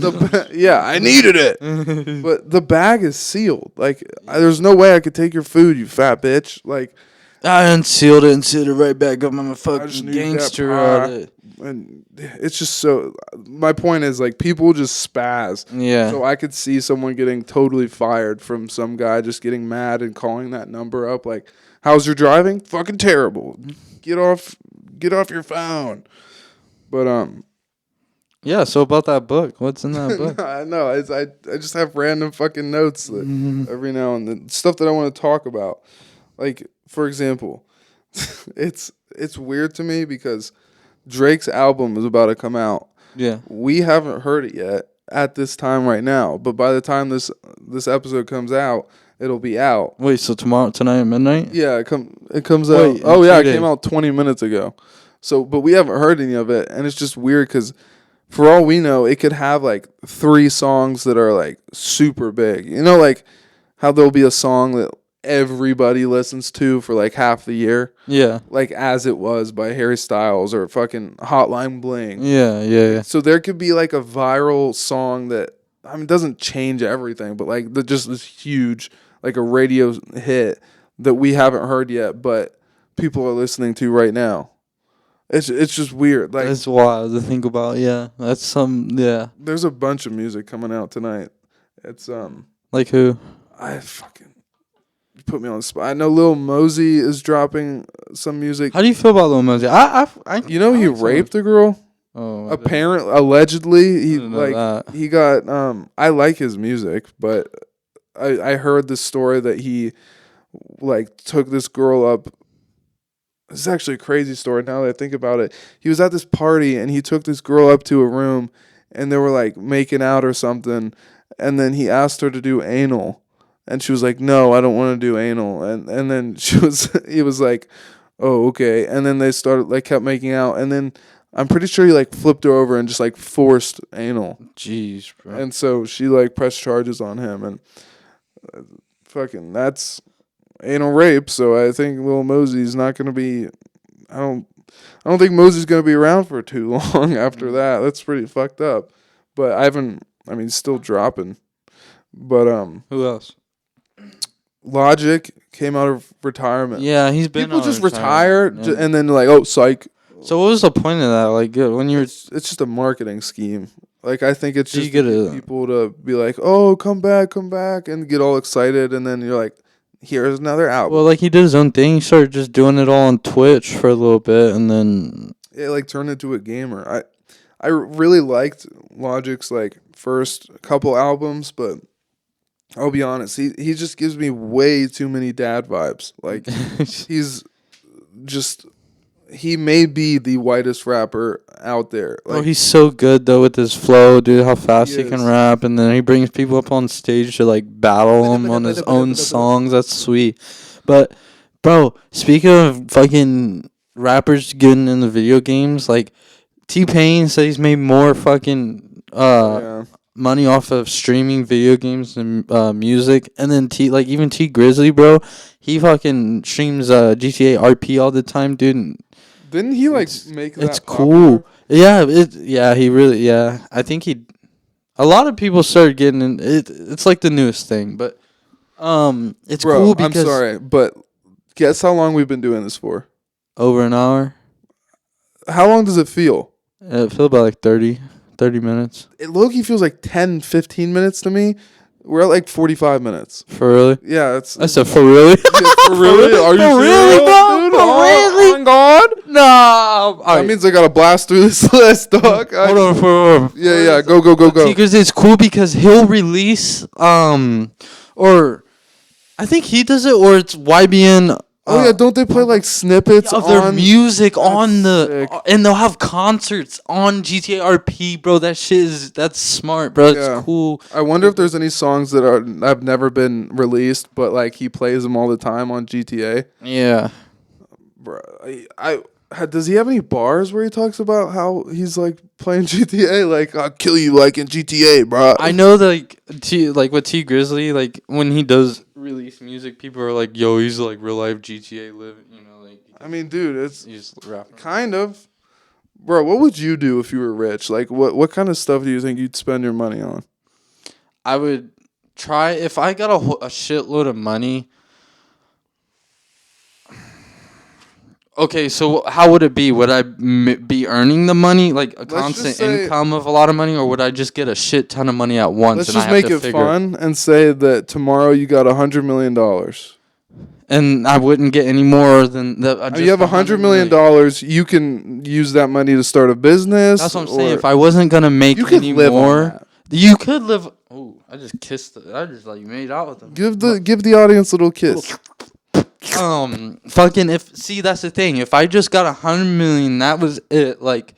Yeah, I needed it. But the bag is sealed. Like, there's no way I could take your food, you fat bitch. Like, I unsealed it and sealed it right back up. I'm a just fucking need that gangster pie. at it. and it's just so. My point is, like, people just spaz. Yeah. So I could see someone getting totally fired from some guy just getting mad and calling that number up. Like, how's your driving? Fucking terrible. Get off your phone. But Yeah, so about that book. What's in that book? I know. I just have random fucking notes that every now and then, stuff that I want to talk about. Like, for example, it's weird to me because Drake's album is about to come out. Yeah. We haven't heard it yet at this time right now, but by the time this episode comes out, it'll be out. Wait, so tonight at midnight? Yeah, it comes out. Wait, Oh in yeah, 2 it came days. out 20 minutes ago. So, but we haven't heard any of it, and it's just weird because for all we know, it could have like 3 songs that are like super big. You know, like how there'll be a song that everybody listens to for like half the year, Yeah. like As It Was by Harry Styles or fucking Hotline Bling. Yeah, yeah, yeah. So there could be like a viral song that, I mean, doesn't change everything, but like just this huge, like a radio hit that we haven't heard yet, but people are listening to right now. It's just weird. Like That's wild to think about. Yeah, that's yeah. there's a bunch of music coming out tonight. It's Like who? I fucking you put me on the spot. I know Lil Mosey is dropping some music. How do you feel about Lil Mosey? You know he raped a girl. Oh, Apparently, allegedly, he didn't know that. he got. I like his music, but I heard this story that he like took this girl up. This is actually a crazy story now that I think about it. He was at this party and he took this girl up to a room and they were like making out or something, and then he asked her to do anal. And she was like, "No, I don't want to do anal." And then he was like, "Oh, okay." And then they started like kept making out, and then I'm pretty sure he like flipped her over and just like forced anal. Jeez, bro. And so she like pressed charges on him, and fucking that's anal rape. So I think Lil Mosey's not gonna be. I don't think Mosey's gonna be around for too long after that. That's pretty fucked up. But I haven't. I mean, he's still dropping. But Who else? Logic came out of retirement. Yeah, he's been. People on just retirement, retire yeah. and then like, oh, psych. So what was the point of that? Like, when you were It's just a marketing scheme. Like I think it's You just get to get a- people to be like, oh, come back, and get all excited, and then you're like, here's another album. well, like he did his own thing. He started just doing it all on Twitch for a little bit, and then It like turned into a gamer. I really liked Logic's like first couple albums, but I'll be honest, he just gives me way too many dad vibes. Like he's just he may be the whitest rapper out there. Like, oh, he's so good though with his flow, dude. How fast he He can is. rap, and then he brings people up on stage to like battle him on his own songs. That's sweet. But bro, speaking of fucking rappers getting in the video games, like T-Pain said he's made more fucking yeah. money off of streaming video games and music, and then even T Grizzly, bro, he fucking streams GTA RP all the time, dude. And Didn't he like make that? it's popular? cool. Yeah, he really, yeah. I think a lot of people started getting in it. It's like the newest thing, but it's Bro, cool because I'm sorry, but guess how long we've been doing this for? over an hour. How long does it feel? It felt about like 30 minutes. It low-key feels like 10, 15 minutes to me. We're at like 45 minutes. For really? Yeah, it's I said for really? for really? Are you For really, serious, bro? dude? For really? On God? No. That means I gotta blast through this list, dog. Hold on. Yeah, go. Because it's cool because he'll release or I think he does it or it's YBN. Oh yeah, don't they play like snippets Of their music on sick. and they'll have concerts on GTA RP, bro. That's smart, bro. Yeah. It's cool. I wonder if there's any songs that have never been released, but like he plays them all the time on GTA. Yeah. Bro, does he have any bars where he talks about how he's like playing GTA? Like I'll kill you like in GTA, bro. I know that like with T Grizzly, like when he does release music, people are like, "Yo, he's like real life GTA living," you know, like. I mean, dude, it's He's just rapping. kind of, bro. What would you do if you were rich? Like, what kind of stuff do you think you'd spend your money on? I would try if I got a shitload of money. Okay, so how would it be? Would I be earning the money, like a Let's constant just say- income of a lot of money, or would I just get a shit ton of money at once? Let's and just I have make to it figure, fun and say that tomorrow you got $100 million. and I wouldn't get any more than that. You have $100 million. You can use that money to start a business. That's what I'm saying. or- If I wasn't gonna make You could any live on more, that. you could live. Oh, I just kissed. I just like made out with them. give the audience a little kiss. Fucking that's the thing. If I just got 100 million, that was it. Like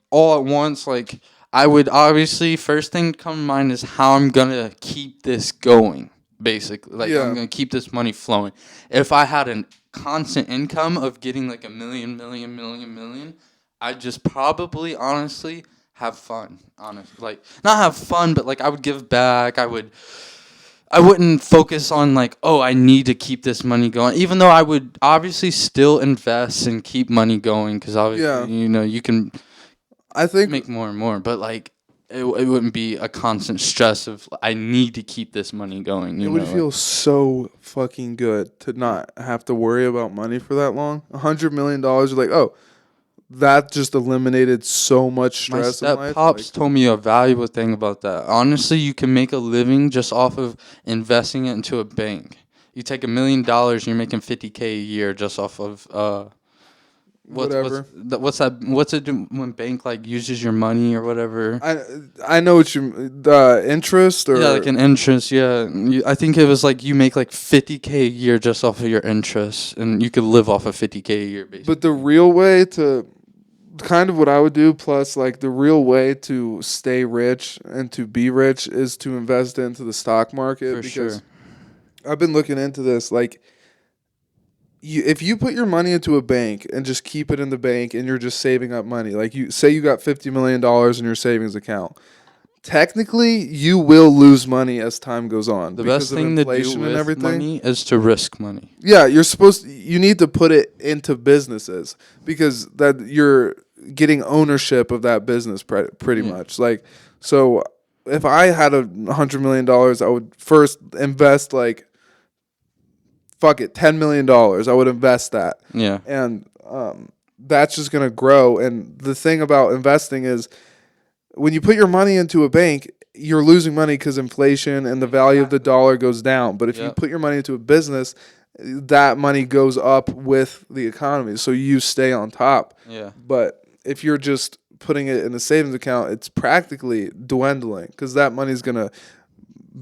all at once. Like I would obviously first thing to come to mind is how I'm gonna keep this going. Basically, like Yeah. I'm gonna keep this money flowing. If I had a constant income of getting like a million, I'd just probably honestly have fun, honestly. Like, not have fun, but like I would give back. I wouldn't focus on like, oh, I need to keep this money going. Even though I would obviously still invest and keep money going, because obviously, Yeah, you can I think make more and more. But like, it wouldn't be a constant stress of I need to keep this money going. it would feel so fucking good to not have to worry about money for that long. $100 million, you're like, oh, that just eliminated so much My stress in step life. pops Like, told me a valuable thing about that. Honestly, you can make a living just off of investing it into a bank. You take $1 million, you're making 50K a year just off of whatever. what's that? What's it do when bank like uses your money or whatever? I know what you the interest or Yeah, like an interest. Yeah, I think it was like you make like 50K a year just off of your interest, and you could live off of 50K a year basically. but the real way to kind of what I would do, plus like the real way to stay rich and to be rich is to invest into the stock market For because sure. I've been looking into this. Like, if you put your money into a bank and just keep it in the bank and you're just saving up money, like you say you got $50 million in your savings account, technically you will lose money as time goes on The because best of thing to do inflation and with everything. money is to risk money. Yeah, you need to put it into businesses because that you're getting ownership of that business pretty Yeah. much. Like, so if I had $100 million, I would first invest like, fuck it, $10 million. I would invest that, Yeah. and that's just gonna grow. And the thing about investing is when you put your money into a bank, you're losing money because inflation and the value of the dollar goes down. But if you Yep. put your money into a business, that money goes up with the economy, so you stay on top. Yeah. But if you're just putting it in a savings account, it's practically dwindling because that money's gonna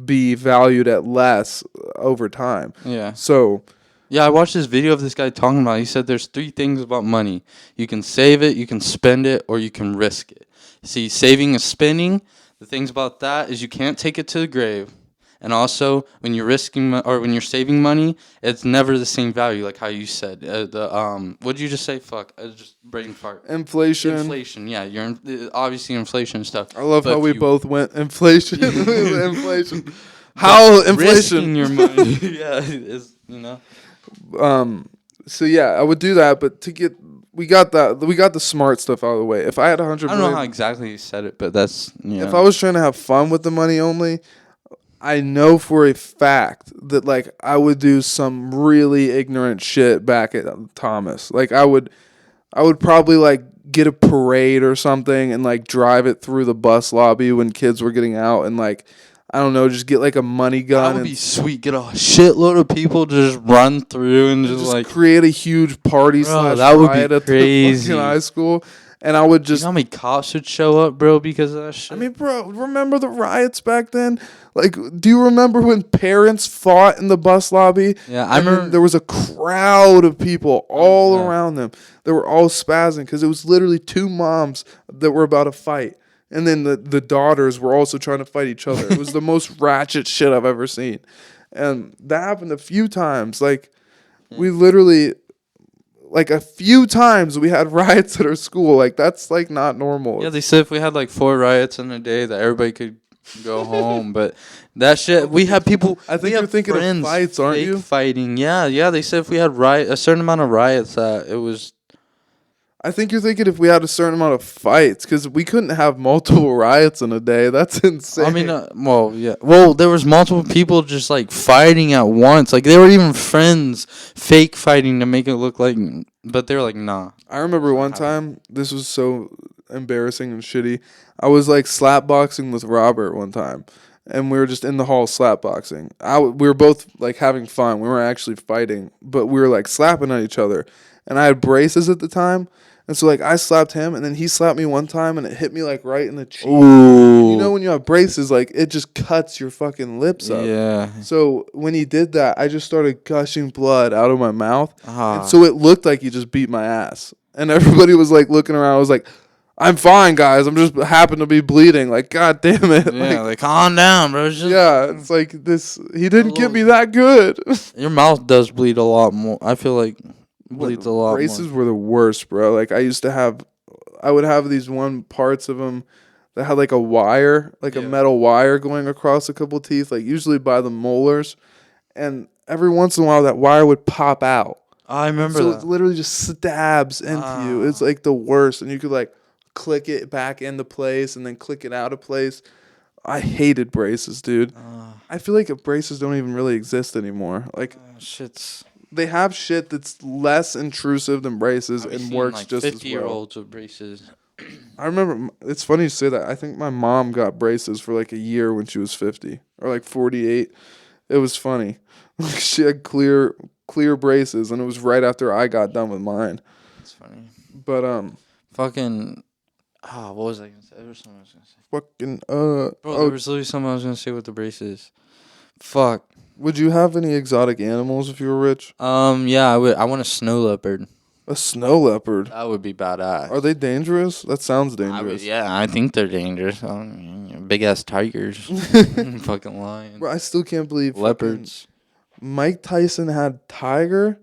be valued at less over time. Yeah. So Yeah, I watched this video of this guy talking about it. He said there's three things about money. You can save it, you can spend it, or you can risk it. See, saving and spending, the things about that is you can't take it to the grave. And also, when you're or when you're saving money, it's never the same value, like how you said. What did you just say? Fuck, I just brain fart. inflation. Inflation, yeah, obviously inflation stuff. I love But how we if you- both went inflation. inflation. How but inflation? risking your money, yeah, is So yeah, I would do that, but we got the smart stuff out of the way. If I had 100 I don't know million, how exactly you said it, but that's if I was trying to have fun with the money only, I know for a fact that like I would do some really ignorant shit back at Thomas. Like I would probably like get a parade or something and like drive it through the bus lobby when kids were getting out and like I don't know, just get like a money gun That would and be sweet. Get a shitload of people to just run through and just like. create a huge party Bro, slash that would be riot at the crazy. fucking high school. And I would You just know how many cops would show up, bro, because of that shit? I mean, bro, remember the riots back then? Like, do you remember when parents fought in the bus lobby? Yeah, I And then remember. there was a crowd of people all Yeah. around them. They were all spazzing because it was literally two moms that were about to fight. And then the daughters were also trying to fight each other. It was the most ratchet shit I've ever seen. And that happened a few times. Like, we literally, like, a few times we had riots at our school. Like, that's, like, not normal. Yeah, they said if we had like 4 riots in a day, that everybody could go home. But that shit, we had people. I think we you're have thinking of friends fights, aren't fake you? Fighting. Yeah. They said if we had a certain amount of riots, that it was. I think you're thinking if we had a certain amount of fights, because we couldn't have multiple riots in a day. That's insane. I mean, well, yeah. Well, there was multiple people just like fighting at once. Like they were even friends, fake fighting to make it look like. But they were like, nah. I remember one time, this was so embarrassing and shitty. I was like slap boxing with Robert one time, and we were just in the hall slap boxing. We were both like having fun. We weren't actually fighting, but we were like slapping at each other. And I had braces at the time. And so, like, I slapped him, and then he slapped me one time, and it hit me, like, right in the cheek. Ooh. You know when you have braces, like, it just cuts your fucking lips up. Yeah. So when he did that, I just started gushing blood out of my mouth. Ah. And so it looked like he just beat my ass. And everybody was, like, looking around. I was like, I'm fine, guys. I'm just happen to be bleeding. Like, God damn it. Yeah, like calm down, bro. It's just, yeah, it's like this. He didn't get me that good. your mouth does bleed a lot more. I feel like it bleeds a lot Braces more. were the worst, bro. Like, I used to have I would have these one parts of them that had like a wire, like a Yeah. metal wire going across a couple teeth, like usually by the molars. And every once in a while, that wire would pop out. I remember So that. it literally just stabs into you. It's like the worst. And you could like click it back into place and then click it out of place. I hated braces, dude. I feel like braces don't even really exist anymore. Like Shit's. they have shit that's less intrusive than braces I've and seen, works like, just as well. 50-year-olds with braces. I remember, it's funny you say that. I think my mom got braces for like a year when she was 50 or like 48. It was funny. She had clear braces, and it was right after I got done with mine. That's funny. But Fucking. What was I gonna say? There was something I was gonna say. fucking Bro, there was literally something I was gonna say with the braces. Fuck. would you have any exotic animals if you were rich? Yeah, I would. I want a snow leopard. A snow leopard. That would be badass. Are they dangerous? That sounds dangerous. I think they're dangerous. Big ass tigers, fucking lions, Bro, I still can't believe leopards. Mike Tyson had tiger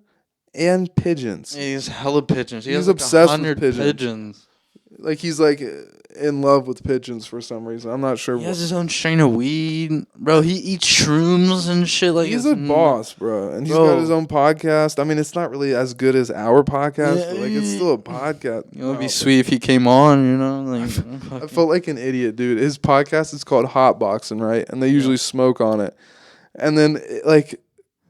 and pigeons. He's hella pigeons. He He's has like obsessed with 100 pigeons. Like he's like in love with pigeons for some reason. I'm not sure. He has his own strain of weed, bro. He eats shrooms and shit. Like He's a boss, bro, and he's got his own podcast. I mean, it's not really as good as our podcast, but like it's still a podcast. It would be sweet if he came on, you know. Like I felt like an idiot, dude. His podcast is called Hot Boxing, right? And they usually smoke on it. And then like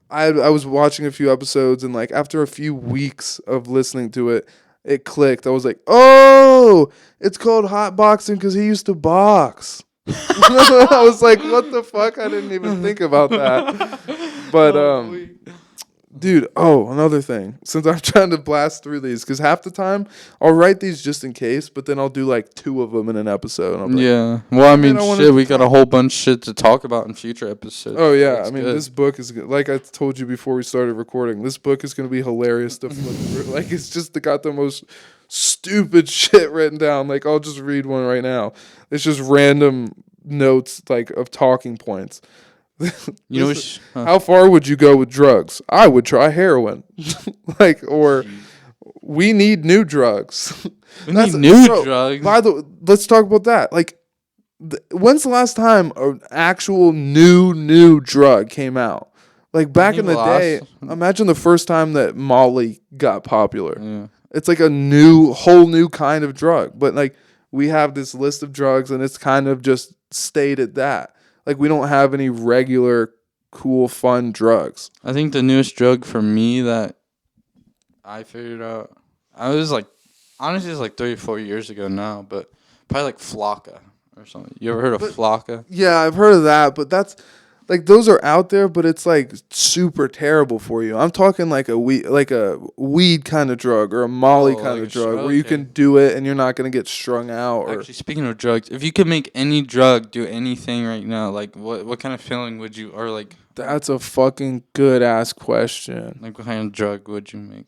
I was watching a few episodes, and like after a few weeks of listening to it, it clicked. I was like, oh, it's called Hot Boxing because he used to box. I was like, what the fuck? I didn't even think about that. But dude, another thing. Since I'm trying to blast through these, because half the time I'll write these just in case, but then I'll do like 2 of them in an episode. And I'll be like, yeah. Well, I mean, I wanna shit, we got a whole bunch of shit to talk about in future episodes. oh yeah, That's I mean, good. this book is good. Like I told you before we started recording, this book is going to be hilarious to flip through. Like it's just got the most stupid shit written down. Like I'll just read one right now. It's just random notes like of talking points. You know, How far would you go with drugs? I would try heroin. Like, or we need new drugs. we need new drugs. Let's talk about that. Like, when's the last time an actual new drug came out? Like back in the day, imagine the first time that Molly got popular. Yeah. It's like a whole new kind of drug. But like we have this list of drugs, and it's kind of just stayed at that. Like we don't have any regular, cool, fun drugs. I think the newest drug for me that I figured out, I was like, honestly, it's like 3 or 4 years ago now, but probably like Flocka or something. You ever heard of Flocka? Yeah, I've heard of that, but that's like those are out there, but it's like super terrible for you. I'm talking like a weed kind of drug or a Molly kind of drug where you can do it and you're not gonna get strung out. Or actually, speaking of drugs, if you could make any drug do anything right now, like what kind of feeling would you, or like that's a fucking good ass question. like what kind of drug would you make?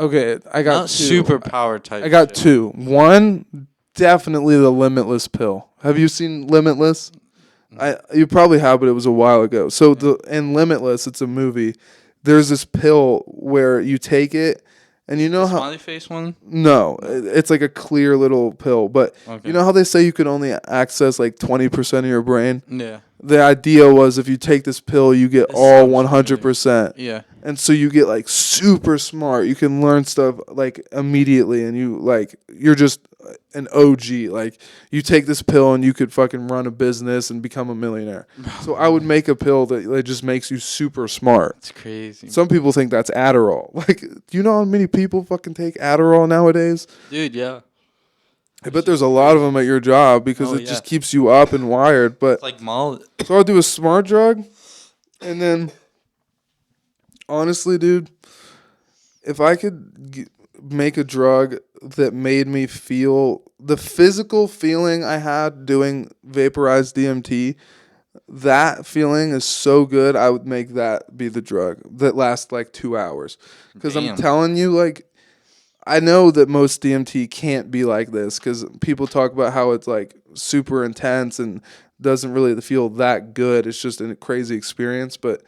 Okay, I got Not superpower type. I got shit. 2. One, definitely the Limitless pill. Have you seen Limitless? You probably have, but it was a while ago. So in Limitless, it's a movie. There's this pill where you take it, and you know how smiley face one? No, it's like a clear little pill. But you know how they say you can only access like 20% of your brain? Yeah. The idea was if you take this pill, you get all 100%. Yeah. And so you get like super smart. You can learn stuff like immediately, and you're just an OG. Like you take this pill and you could fucking run a business and become a millionaire. So I would make a pill that just makes you super smart. It's crazy. Some people think that's Adderall. Like, do you know how many people fucking take Adderall nowadays? Dude, yeah. I bet there's a lot of them at your job because it just keeps you up and wired. But it's like Molly. So I'll do a smart drug, and then honestly, dude, if I could make a drug that made me feel the physical feeling I had doing vaporized DMT, that feeling is so good, I would make that be the drug that lasts like 2 hours. Because I'm telling you, like, I know that most DMT can't be like this because people talk about how it's like super intense and doesn't really feel that good. It's just a crazy experience. But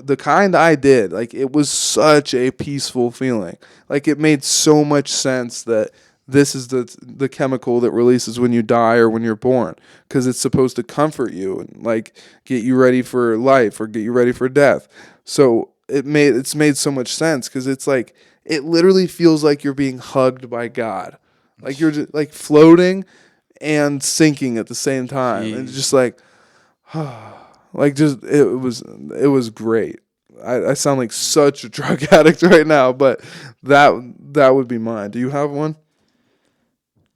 the kind I did, like, it was such a peaceful feeling. Like, it made so much sense that this is the chemical that releases when you die or when you're born, because it's supposed to comfort you and like get you ready for life or get you ready for death. So it's made so much sense because it's like it literally feels like you're being hugged by God, like you're just like floating and sinking at the same time, and it's Jeez. just like like just it was great. I sound like such a drug addict right now, but that would be mine. Do you have one?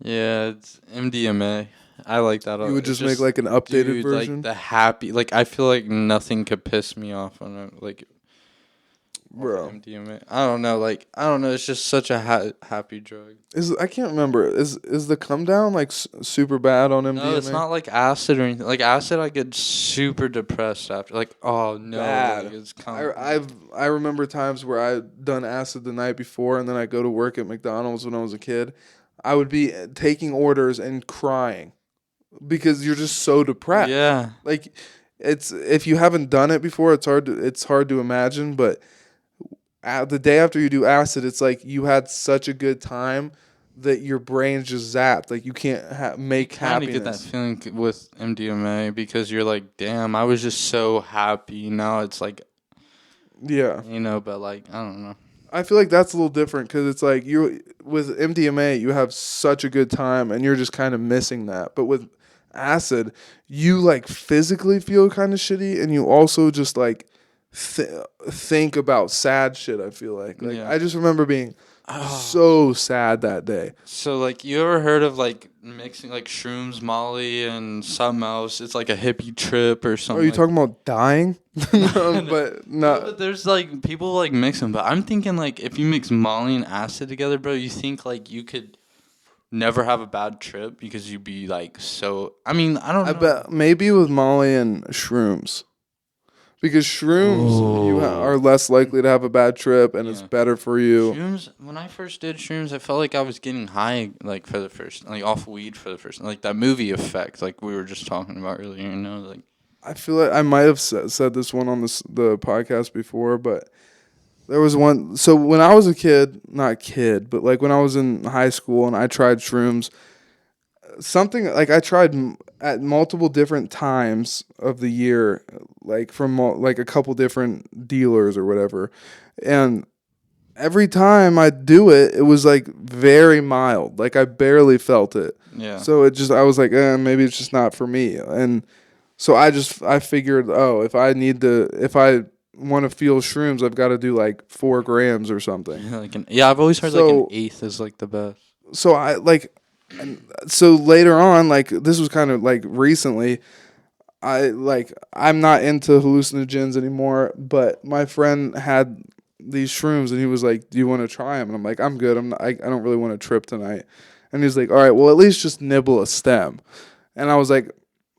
Yeah, it's MDMA. I like that. You would It's just make just, like an updated dude, like version, the happy. Like I feel like nothing could piss me off on it. Like off of bro. MDMA. I don't know. Like I don't know. It's just such a happy drug. Is I can't remember. Is the come down like super bad on No, it's MDMA? not like acid or anything. Like acid, I get super depressed after. Like oh no, like Bad. it's I remember times where I done acid the night before, and then I go to work at McDonald's when I was a kid. I would be taking orders and crying because you're just so depressed. yeah. Like it's if you haven't done it before, it's hard to imagine. But the day after you do acid, it's like you had such a good time that your brain's just zapped. Like you can't make Kind of get that happiness. feeling with MDMA because you're like, damn, I was just so happy. Now it's like, Yeah. but like, I don't know. I feel like that's a little different because it's like you with MDMA you have such a good time and you're just kind of missing that. But with acid, you like physically feel kind of shitty and you also just like think about sad shit. I feel like Yeah. I just remember being Oh. so sad that day. So like, you ever heard of like mixing like shrooms, Molly, and something else? It's like a hippie trip or Are something. you talking about dying? No, No, but no, no. but there's like people like mix them. But I'm thinking like if you mix Molly and acid together, bro, you think like you could never have a bad trip because you'd be like so. I mean, I don't I know. bet maybe with Molly and shrooms. Because shrooms, are Oh. less likely to have a bad trip, and it's Yeah. better for you. Shrooms. When I first did shrooms, I felt like I was getting high, like for the first, like off weed for the first, like that movie effect, like we were just talking about earlier. Like I feel like I might have said this one on the podcast before, but there was one. So when I was a kid, not kid, but like when I was in high school and I tried shrooms, something like I tried at multiple different times of the year, like from like a couple different dealers or whatever, and every time I do it, it was like very mild. Like I barely felt it. yeah, So I was like, maybe it's just not for me. And so I figured, oh, if I want to feel shrooms, I've got to do like 4 grams or something. I've always heard like an So, eighth is like the best. so I like, so later on, like this was kind of like recently, I'm not into hallucinogens anymore, but my friend had these shrooms and he was like, "Do you want to try them?" And I'm like, "I'm good. I don't really want to trip tonight." And he's like, "All right, well at least just nibble a stem." And I was like,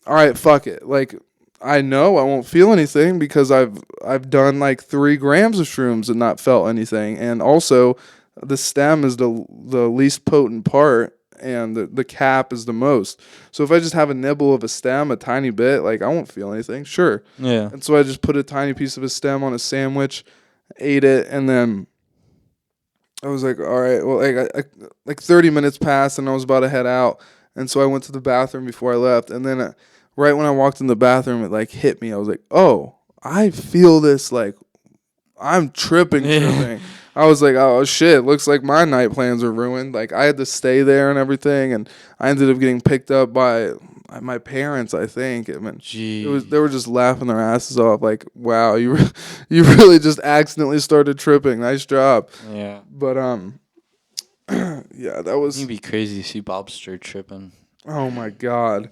"All right, fuck it. Like I know I won't feel anything because I've done like 3 grams of shrooms and not felt anything. And also the stem is the least potent part and the cap is the most. So if I just have a nibble of a stem, a tiny bit, like I won't feel anything. Sure." Yeah, And so I just put a tiny piece of a stem on a sandwich, ate it, and then I was like, all right, well, like 30 minutes passed, and I was about to head out, and so I went to the bathroom before I left, and then right when I walked in the bathroom, it like hit me. I was like, oh, I feel this like I'm tripping, tripping. I was like, oh shit, looks like my night plans are ruined. Like I had to stay there and everything, and I ended up getting picked up by my parents, I think. I mean, Gee. they were just laughing their asses off, like, wow, you really just accidentally started tripping. Nice job. Yeah. But yeah, that was. It'd be crazy to see Bobster tripping. Oh my god,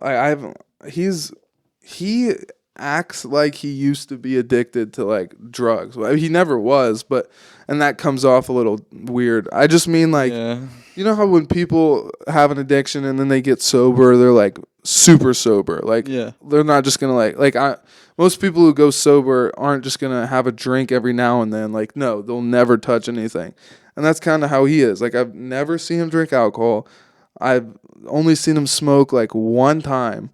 I've he acts like he used to be addicted to like drugs. Well, he never was, but and that comes off a little weird. I just mean like Yeah. you know how when people have an addiction and then they get sober, they're like super sober. Like Yeah. they're not just gonna most people who go sober aren't just gonna have a drink every now and then. Like no, they'll never touch anything. And that's kind of how he is. Like I've never seen him drink alcohol. I've only seen him smoke like one time.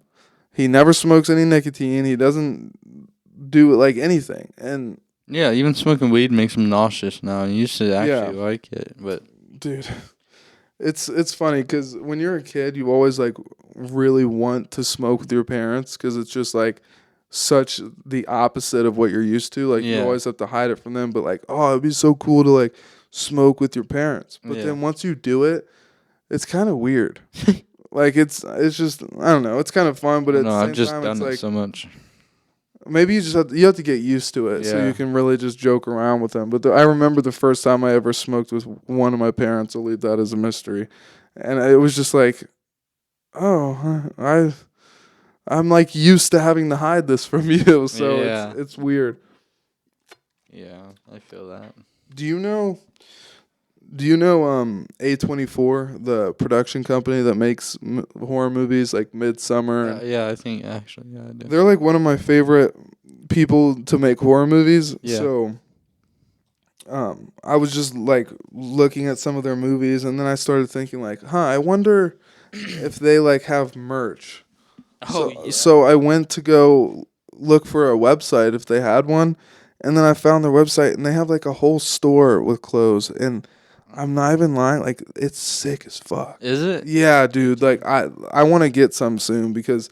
He never smokes any nicotine. He doesn't do like anything. And Yeah, even smoking weed makes him nauseous now. I used to Yeah. actually like it, but dude, It's funny because when you're a kid, you always like really want to smoke with your parents because it's just like such the opposite of what you're used to. Like you Yeah. always have to hide it from them. But like, oh, it'd be so cool to like smoke with your parents. But Yeah. then once you do it, it's kind of weird. Like it's just I don't know. It's kind of fun, but at No, the I've same just time, it's done it like so much. maybe you have to get used to it so Yeah. you can really just joke around with them. But I remember the first time I ever smoked with one of my parents. I'll leave that as a mystery, and it was just like, oh, I'm like used to having to hide this from you, so Yeah. it's weird. Yeah, I feel that. Do you know? Do you know A24, the production company that makes horror movies like Midsummer? Yeah, I think actually, yeah, I do. They're like one of my favorite people to make horror movies. Yeah. So I was just like looking at some of their movies and then I started thinking like, I wonder if they like have merch. Oh, So yeah. so I went to go look for a website if they had one, and then I found their website and they have like a whole store with clothes, and I'm not even lying, like it's sick as fuck. Is it? Yeah, dude, like I want to get some soon because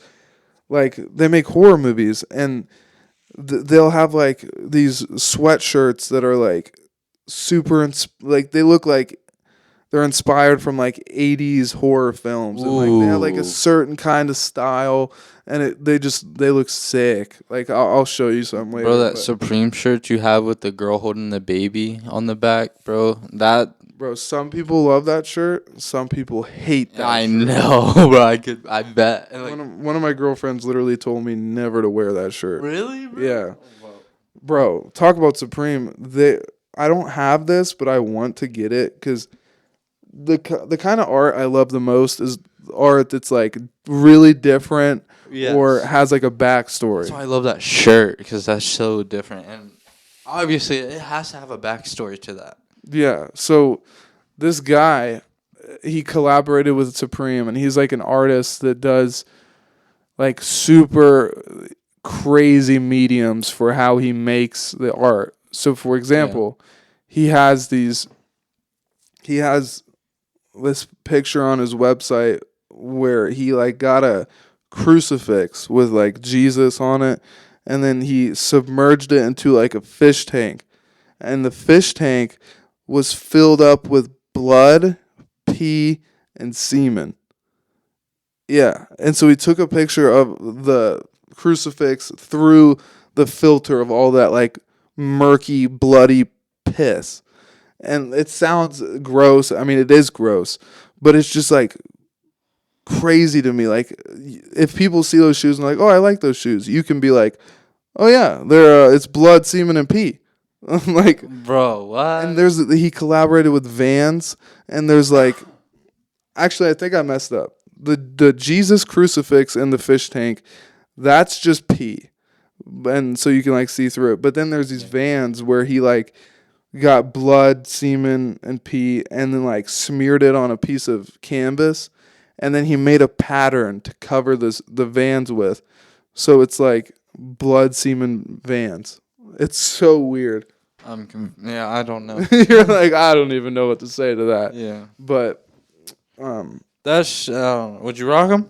like they make horror movies and they'll have like these sweatshirts that are like super like they look like they're inspired from like 80s horror films and like they have like a Ooh. certain kind of style and they look sick. Like I'll show you some later. Bro, that but- Supreme shirt you have with the girl holding the baby on the back, bro. That bro, some people love that shirt, some people hate that I shirt. know, bro. I bet. And, like, One of my girlfriends literally told me never to wear that shirt. really, bro? Yeah. Oh, wow. Bro, talk about Supreme. I don't have this, but I want to get it because the kind of art I love the most is art that's like really different Yes. or has like a backstory. That's why I love that shirt because that's so different, and obviously it has to have a backstory to that. Yeah. So this guy, he collaborated with Supreme, and he's like an artist that does like super crazy mediums for how he makes the art. So for example, he has this picture on his website where he like got a crucifix with like Jesus on it, and then he submerged it into like a fish tank, and the fish tank was filled up with blood, pee, and semen. Yeah, and so he took a picture of the crucifix through the filter of all that like murky, bloody piss. And it sounds gross. I mean, it is gross, but it's just like crazy to me. Like, if people see those shoes and like, oh, I like those shoes, you can be like, oh yeah, they're it's blood, semen, and pee. Like, Bro, what? and he collaborated with Vans, and there's like, actually, I think I messed up. The Jesus crucifix in the fish tank, that's just pee, and so you can like see through it. But then there's these Vans where he like got blood, semen, and pee, and then like smeared it on a piece of canvas, and then he made a pattern to cover the Vans with, so it's like blood, semen, Vans. It's so weird. Yeah, I don't know. You're like, I don't even know what to say to that. Yeah, But that's would you rock them?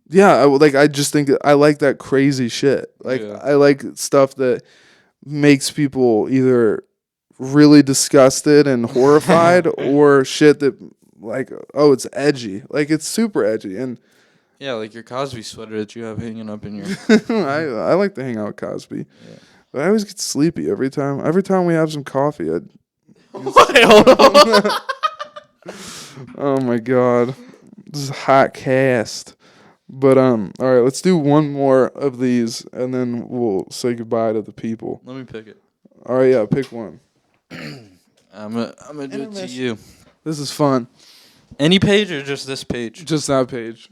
yeah, I just think I like that crazy shit. Like Yeah. I like stuff that makes people either really disgusted and horrified or shit that like, oh, it's edgy. Like it's super edgy, and Yeah, like your Cosby sweater that you have hanging up in your. I like to hang out with Cosby. Yeah. But I always get sleepy every time. Every time we have some coffee, Wait, hold on. oh my god, this is a hot cast. But all right, let's do one more of these, and then we'll say goodbye to the people. Let me pick it. All right, yeah, pick one. I'm gonna do it to you. This is fun. Any page or just this page? Just that page.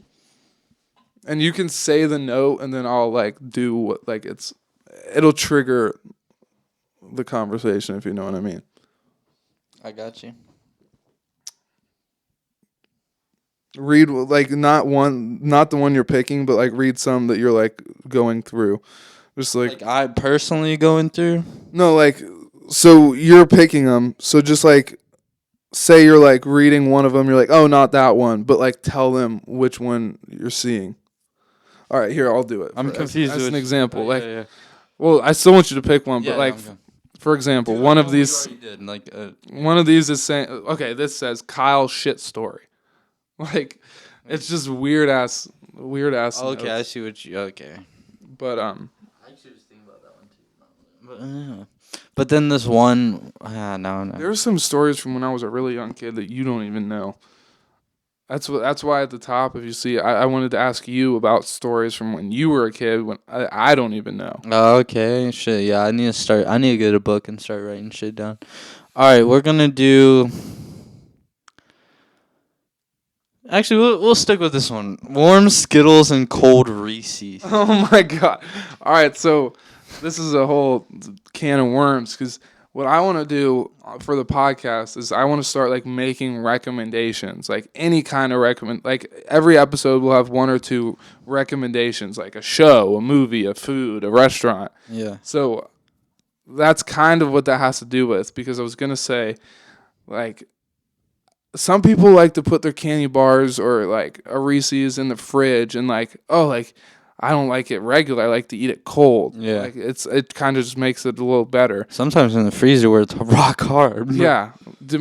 And you can say the note, and then I'll like do what like it'll trigger the conversation, if you know what I mean. I got you. Read like not the one you're picking, but like read some that you're like going through. Just Like I personally going through. no, like so you're picking them. So just like say you're like reading one of them, you're like, oh, not that one, but like tell them which one you're seeing. All right, here, I'll do it. I'm confused. As an example, yeah, like, yeah. well, I still want you to pick one, but Yeah, like, I'm good. for example, Dude, one I of know we these, already did, like, one of these is saying, okay, this says Kyle shit story. Like, it's just weird ass okay, I notes. see what you. Okay. But I actually was thinking about that one too. But then this one, no. there's some stories from when I was a really young kid that you don't even know. That's why at the top, if you see, I wanted to ask you about stories from when you were a kid when I don't even know. Okay, shit. Yeah, I need to start. I need to get a book and start writing shit down. All right, we're gonna do. Actually, we'll stick with this one. Warm Skittles and cold Reese's. Oh my god! All right, so this is a whole can of worms because what I want to do for the podcast is I want to start like making recommendations, like any kind of recommend. Like every episode will have one or two recommendations, like a show, a movie, a food, a restaurant. Yeah. So that's kind of what that has to do with because I was gonna say, like, some people like to put their candy bars or like a Reese's in the fridge and like, oh, like I don't like it regular. I like to eat it cold. Yeah. Like it kind of just makes it a little better. Sometimes in the freezer where it's rock hard. Yeah.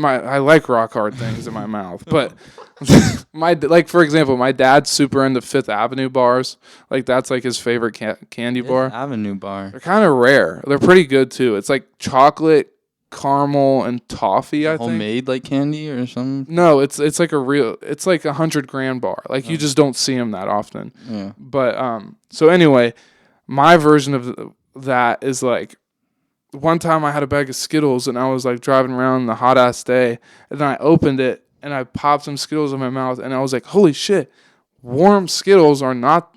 I like rock hard things in my mouth, but like for example, my dad's super into Fifth Avenue bars. Like that's like his favorite candy bar. Avenue bar. They're kind of rare. They're pretty good too. It's like chocolate, caramel, and toffee. I think. Homemade like candy or something. No, it's like it's like 100 gram bar. Like you just don't see them that often. Yeah. But so anyway, my version of that is like one time I had a bag of Skittles and I was like driving around the hot ass day and then I opened it and I popped some Skittles in my mouth and I was like, holy shit, warm Skittles are not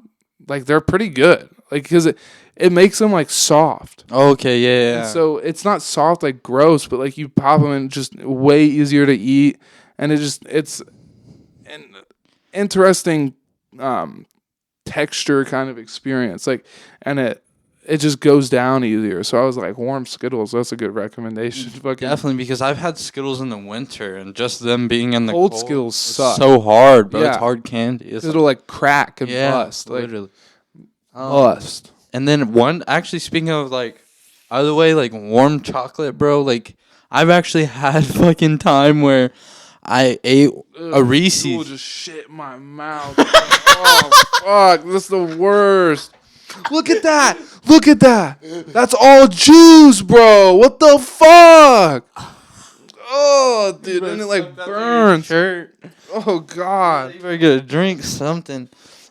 like they're pretty good. Like because it makes them like soft. Okay, yeah. And so it's not soft like gross, but like you pop them and just way easier to eat, and it's an interesting texture kind of experience. Like, and it just goes down easier. So I was like, warm Skittles, that's a good recommendation. Fucking Definitely, because I've had Skittles in the winter, and just them being in the cold cold Skittles it's suck. so hard, bro. Yeah. It's hard candy. It's It'll like crack and bust, like literally. bust. And then actually speaking of like, either way, like warm chocolate, bro. Like I've actually had fucking time where I ate a Reese's. Jewel just shit in my mouth. Oh fuck, that's the worst. Look at that. Look at that. That's all juice, bro. What the fuck? Oh, dude, and it like burns. Shirt. Oh god. You better get a drink, something.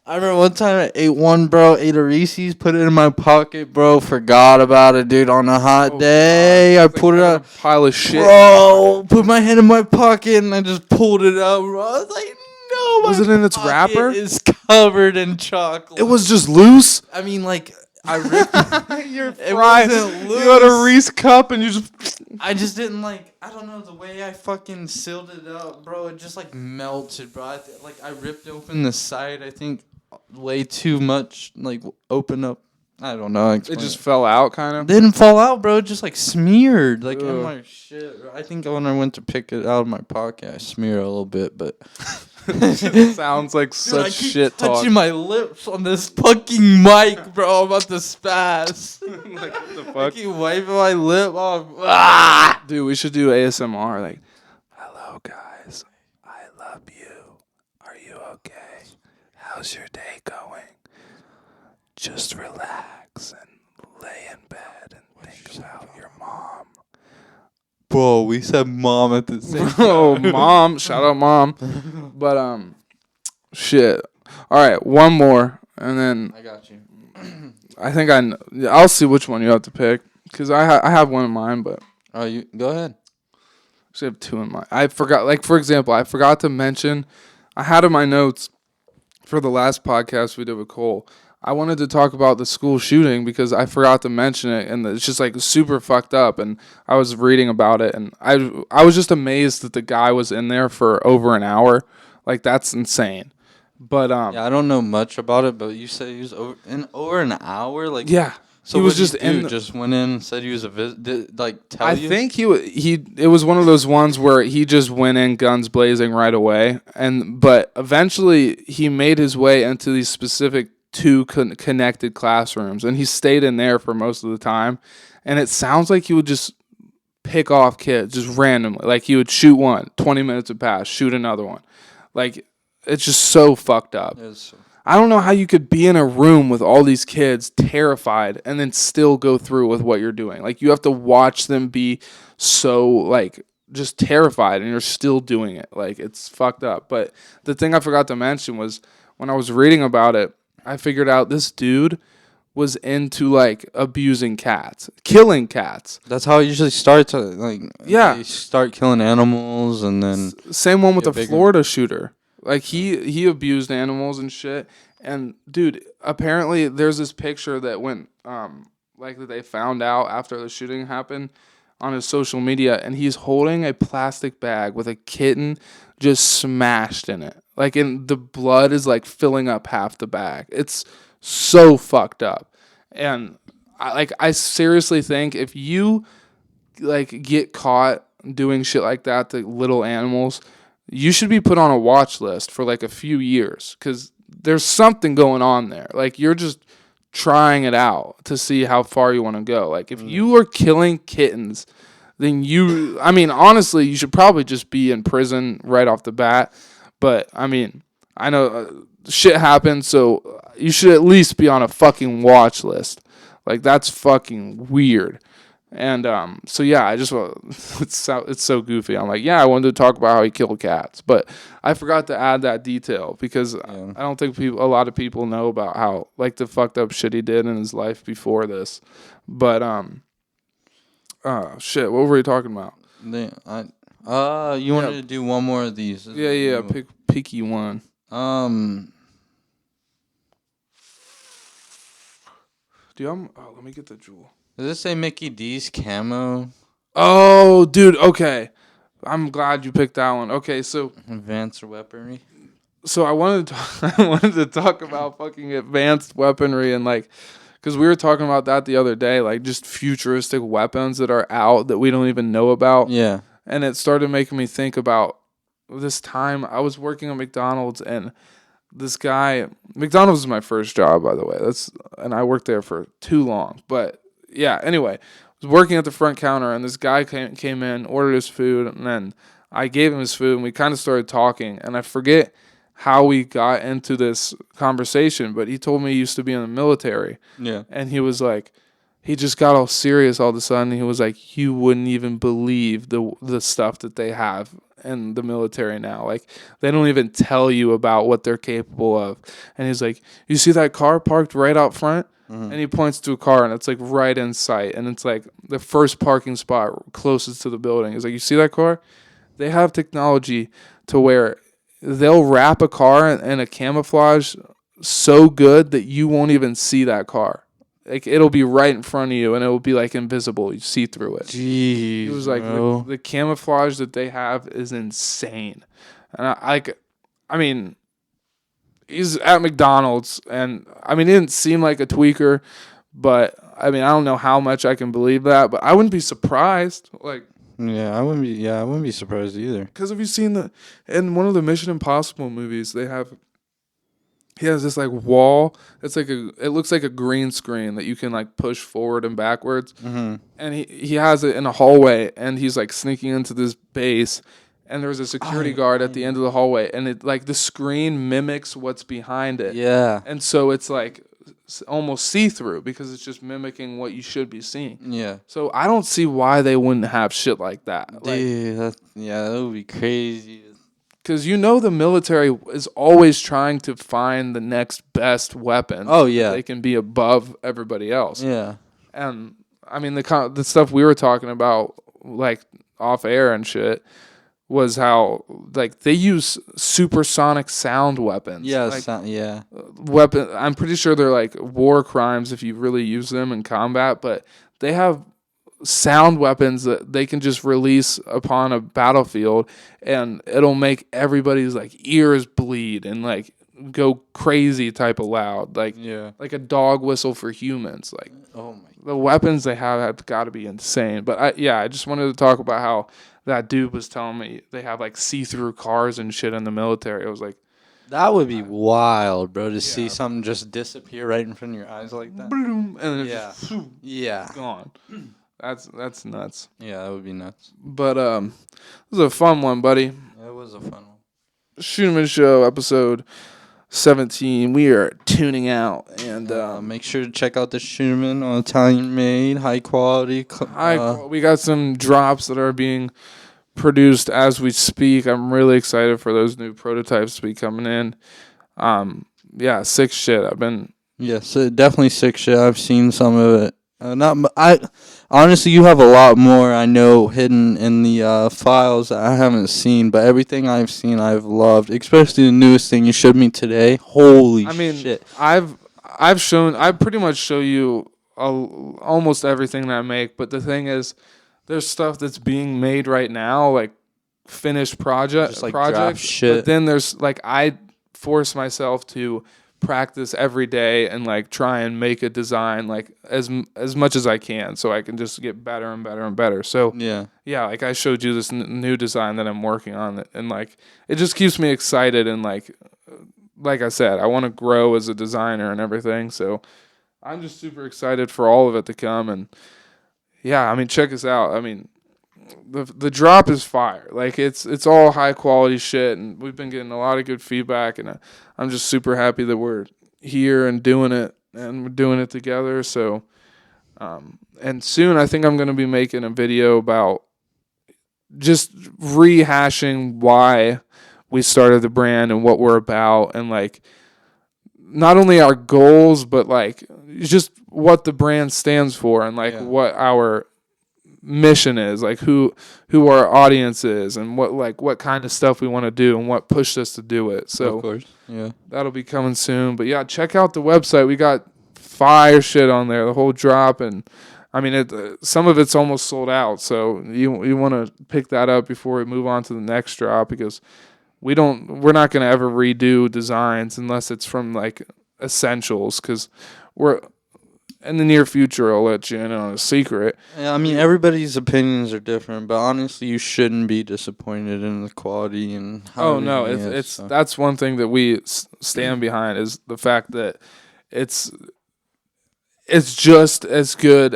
I remember one time I ate one, bro. Ate a Reese's, put it in my pocket, bro. Forgot about it, dude. On a hot day, I pulled it out. Pile of shit. Bro, put my hand in my pocket and I just pulled it out, bro. I was like, no, Was it in its wrapper? It's covered in chocolate. It was just loose. I mean, like, I ripped You're it. fried. Wasn't loose. You got a Reese cup and you just. I just didn't like. I don't know the way I fucking sealed it up, bro. It just like melted, bro. I ripped open the side. I think way too much. Like open up. I don't know. It just fell out, kind of. didn't fall out, bro. It just like smeared, like in Ugh. my shit. I think when I went to pick it out of my pocket, I smeared a little bit, but. Sounds like Dude, such I keep shit talk. touching my lips on this fucking mic, bro. I'm about to spaz. Like, what the I fuck? keep wiping my lip off. Dude, we should do ASMR. Like, hello guys, I love you. Are you okay? How's your day going? Just relax and lay in bed and think about your mom. Bro, we said mom at the same time. Oh, mom! Shout out, mom. But shit. All right, one more, and then I got you. I think I'll see which one you have to pick because I have one in mind, but. Oh, you go ahead. I have two in mind. I forgot, like, for example, I forgot to mention, I had in my notes for the last podcast we did with Cole, I wanted to talk about the school shooting because I forgot to mention it, and it's just, like, super fucked up, and I was reading about it, and I was just amazed that the guy was in there for over an hour. Like, that's insane. But, Yeah, I don't know much about it, but you said he was over an hour? Like, yeah. So he was what just did in he do? the, Just went in and said he was a Did, like, tell I you? think he it was one of those ones where he just went in guns blazing right away, but eventually he made his way into these specific two connected classrooms, and he stayed in there for most of the time. And it sounds like he would just pick off kids just randomly, like he would shoot one, 20 minutes would pass, shoot another one, like it's just so fucked up. It's, I don't know how you could be in a room with all these kids terrified and then still go through with what you're doing. Like you have to watch them be so like just terrified and you're still doing it. Like it's fucked up. But the thing I forgot to mention was when I was reading about it, I figured out this dude was into like abusing cats, killing cats. that's how it usually starts. Like, Yeah. they start killing animals, and then Same one with the get bigger. Florida shooter. Like he abused animals and shit. And dude, apparently there's this picture that went like that they found out after the shooting happened on his social media, and he's holding a plastic bag with a kitten just smashed in it. Like and the blood is like filling up half the bag. It's so fucked up. And I seriously think if you like get caught doing shit like that to little animals, you should be put on a watch list for like a few years because there's something going on there. Like you're just trying it out to see how far you want to go. Like if you are killing kittens, then I mean, honestly, you should probably just be in prison right off the bat. But I mean, I know shit happens, so you should at least be on a fucking watch list. Like that's fucking weird. And so yeah, I just it's so goofy. I'm like, yeah, I wanted to talk about how he killed cats, but I forgot to add that detail because I don't think a lot of people know about how like the fucked up shit he did in his life before this. But shit, what were we talking about? You wanted to do one more of these? Yeah, picky one. Dude, let me get the jewel. Does it say Mickey D's camo? Oh, dude, okay. I'm glad you picked that one. Okay, so Advanced weaponry. So I wanted to talk about fucking advanced weaponry and like, because we were talking about that the other day, like just futuristic weapons that are out that we don't even know about. Yeah. And it started making me think about this time I was working at McDonald's and this guy, McDonald's is my first job, by the way. And I worked there for too long. But yeah, anyway, I was working at the front counter and this guy came in, ordered his food, and then I gave him his food and we kind of started talking. And I forget how we got into this conversation, but he told me he used to be in the military. Yeah. And he was like, he just got all serious all of a sudden. He was like, you wouldn't even believe the stuff that they have in the military now. Like, they don't even tell you about what they're capable of. And he's like, you see that car parked right out front? Mm-hmm. And he points to a car, and it's like right in sight. And it's like the first parking spot closest to the building. He's like, you see that car? They have technology to where they'll wrap a car in a camouflage so good that you won't even see that car. Like it'll be right in front of you, and it will be like invisible. You see through it. Jeez, it was like the camouflage that they have is insane. And I mean, he's at McDonald's, and I mean, he didn't seem like a tweaker, but I mean, I don't know how much I can believe that, but I wouldn't be surprised. Like, I wouldn't be surprised either. Because have you seen in one of the Mission Impossible movies, he has this like wall. It looks like a green screen that you can like push forward and backwards. Mm-hmm. And he has it in a hallway, and he's like sneaking into this base, and there's a security guard at the end of the hallway, and it like the screen mimics what's behind it. Yeah. And so it's like almost see-through because it's just mimicking what you should be seeing. Yeah. So I don't see why they wouldn't have shit like that. Dude, that would be crazy. Because the military is always trying to find the next best weapon. Oh, yeah. So they can be above everybody else. Yeah. And, I mean, the stuff we were talking about, like, off air and shit, was how, like, they use supersonic sound weapons. Yeah, like, I'm pretty sure they're, like, war crimes if you really use them in combat, but they have sound weapons that they can just release upon a battlefield, and it'll make everybody's like ears bleed and like go crazy type of loud, like a dog whistle for humans. Like, oh my, the weapons they have got to be insane. But I just wanted to talk about how that dude was telling me they have like see-through cars and shit in the military. I was like, that would be wild, bro, to see something just disappear right in front of your eyes like that. Bloom, and then Yeah. gone. That's nuts. Yeah, that would be nuts. But this was a fun one, buddy. It was a fun one. Scheuneman Show, episode 17. We are tuning out, and make sure to check out the Scheuneman on Italian made, high quality. we got some drops that are being produced as we speak. I'm really excited for those new prototypes to be coming in. Yeah, sick shit. Definitely sick shit. I've seen some of it. Honestly, you have a lot more I know hidden in the files that I haven't seen, but everything I've seen I've loved, especially the newest thing you showed me today. Holy shit! I pretty much show you almost everything that I make, but the thing is, there's stuff that's being made right now, like finished projects, shit. But then there's like, I force myself to practice every day and like try and make a design like as much as I can, so I can just get better and better and better. So like I showed you this new design that I'm working on, and like it just keeps me excited, and like I said, I want to grow as a designer and everything. So I'm just super excited for all of it to come. And yeah, I mean, check us out. I mean, the drop is fire. Like it's all high quality shit, and we've been getting a lot of good feedback, and I'm just super happy that we're here and doing it, and we're doing it together. So and soon I think I'm going to be making a video about just rehashing why we started the brand and what we're about, and like not only our goals, but like just what the brand stands for, and like what our mission is, like who our audience is, and what kind of stuff we want to do, and what pushed us to do it. So of course, that'll be coming soon. But yeah, check out the website. We got fire shit on there, the whole drop, and I mean some of it's almost sold out. So you want to pick that up before we move on to the next drop, because we're not going to ever redo designs unless it's from like Essentials, because we're in the near future, I'll let you in on a secret. Yeah, I mean, everybody's opinions are different, but honestly, you shouldn't be disappointed in the quality and how. Oh no, that's one thing that we stand behind, is the fact that it's just as good,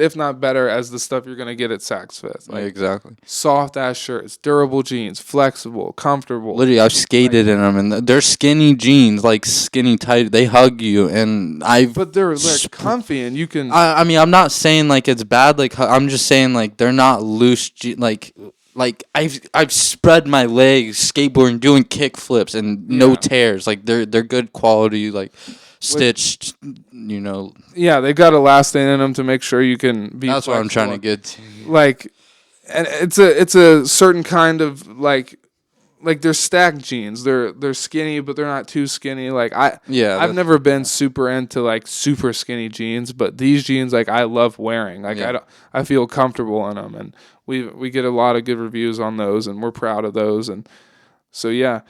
if not better, as the stuff you're gonna get at Saks Fifth. Like, exactly. Soft ass shirts, durable jeans, flexible, comfortable. Literally, I've skated in them, and they're skinny jeans, like skinny tight. They hug you, and But they're comfy, and you can. I mean, I'm not saying like it's bad. Like, I'm just saying like they're not loose. Like I've spread my legs skateboarding, doing kick flips, and no tears. Like they're good quality. Like. Stitched, Yeah, they got elastin in them to make sure you can be. That's what I'm trying to get to. Like, and it's a certain kind of like they're stacked jeans. They're skinny, but they're not too skinny. Like I've never been super into like super skinny jeans, but these jeans like I love wearing. Like I feel comfortable in them, and we get a lot of good reviews on those, and we're proud of those. And so yeah.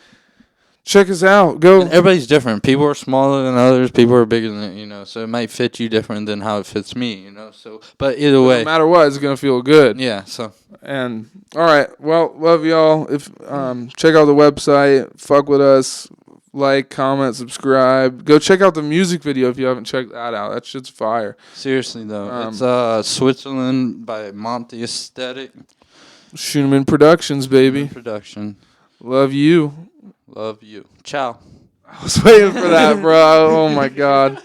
Check us out. Go. And everybody's different. People are smaller than others. People are bigger than so it might fit you different than how it fits me. So, but either way, no matter what, it's gonna feel good. Yeah. So, and all right. Well, love y'all. If check out the website. Fuck with us. Like, comment, subscribe. Go check out the music video if you haven't checked that out. That shit's fire. Seriously though, it's Switzerland by Monty Aesthetic. Scheuneman Productions, baby. Production. Love you. Love you. Ciao. I was waiting for that, bro. Oh my God.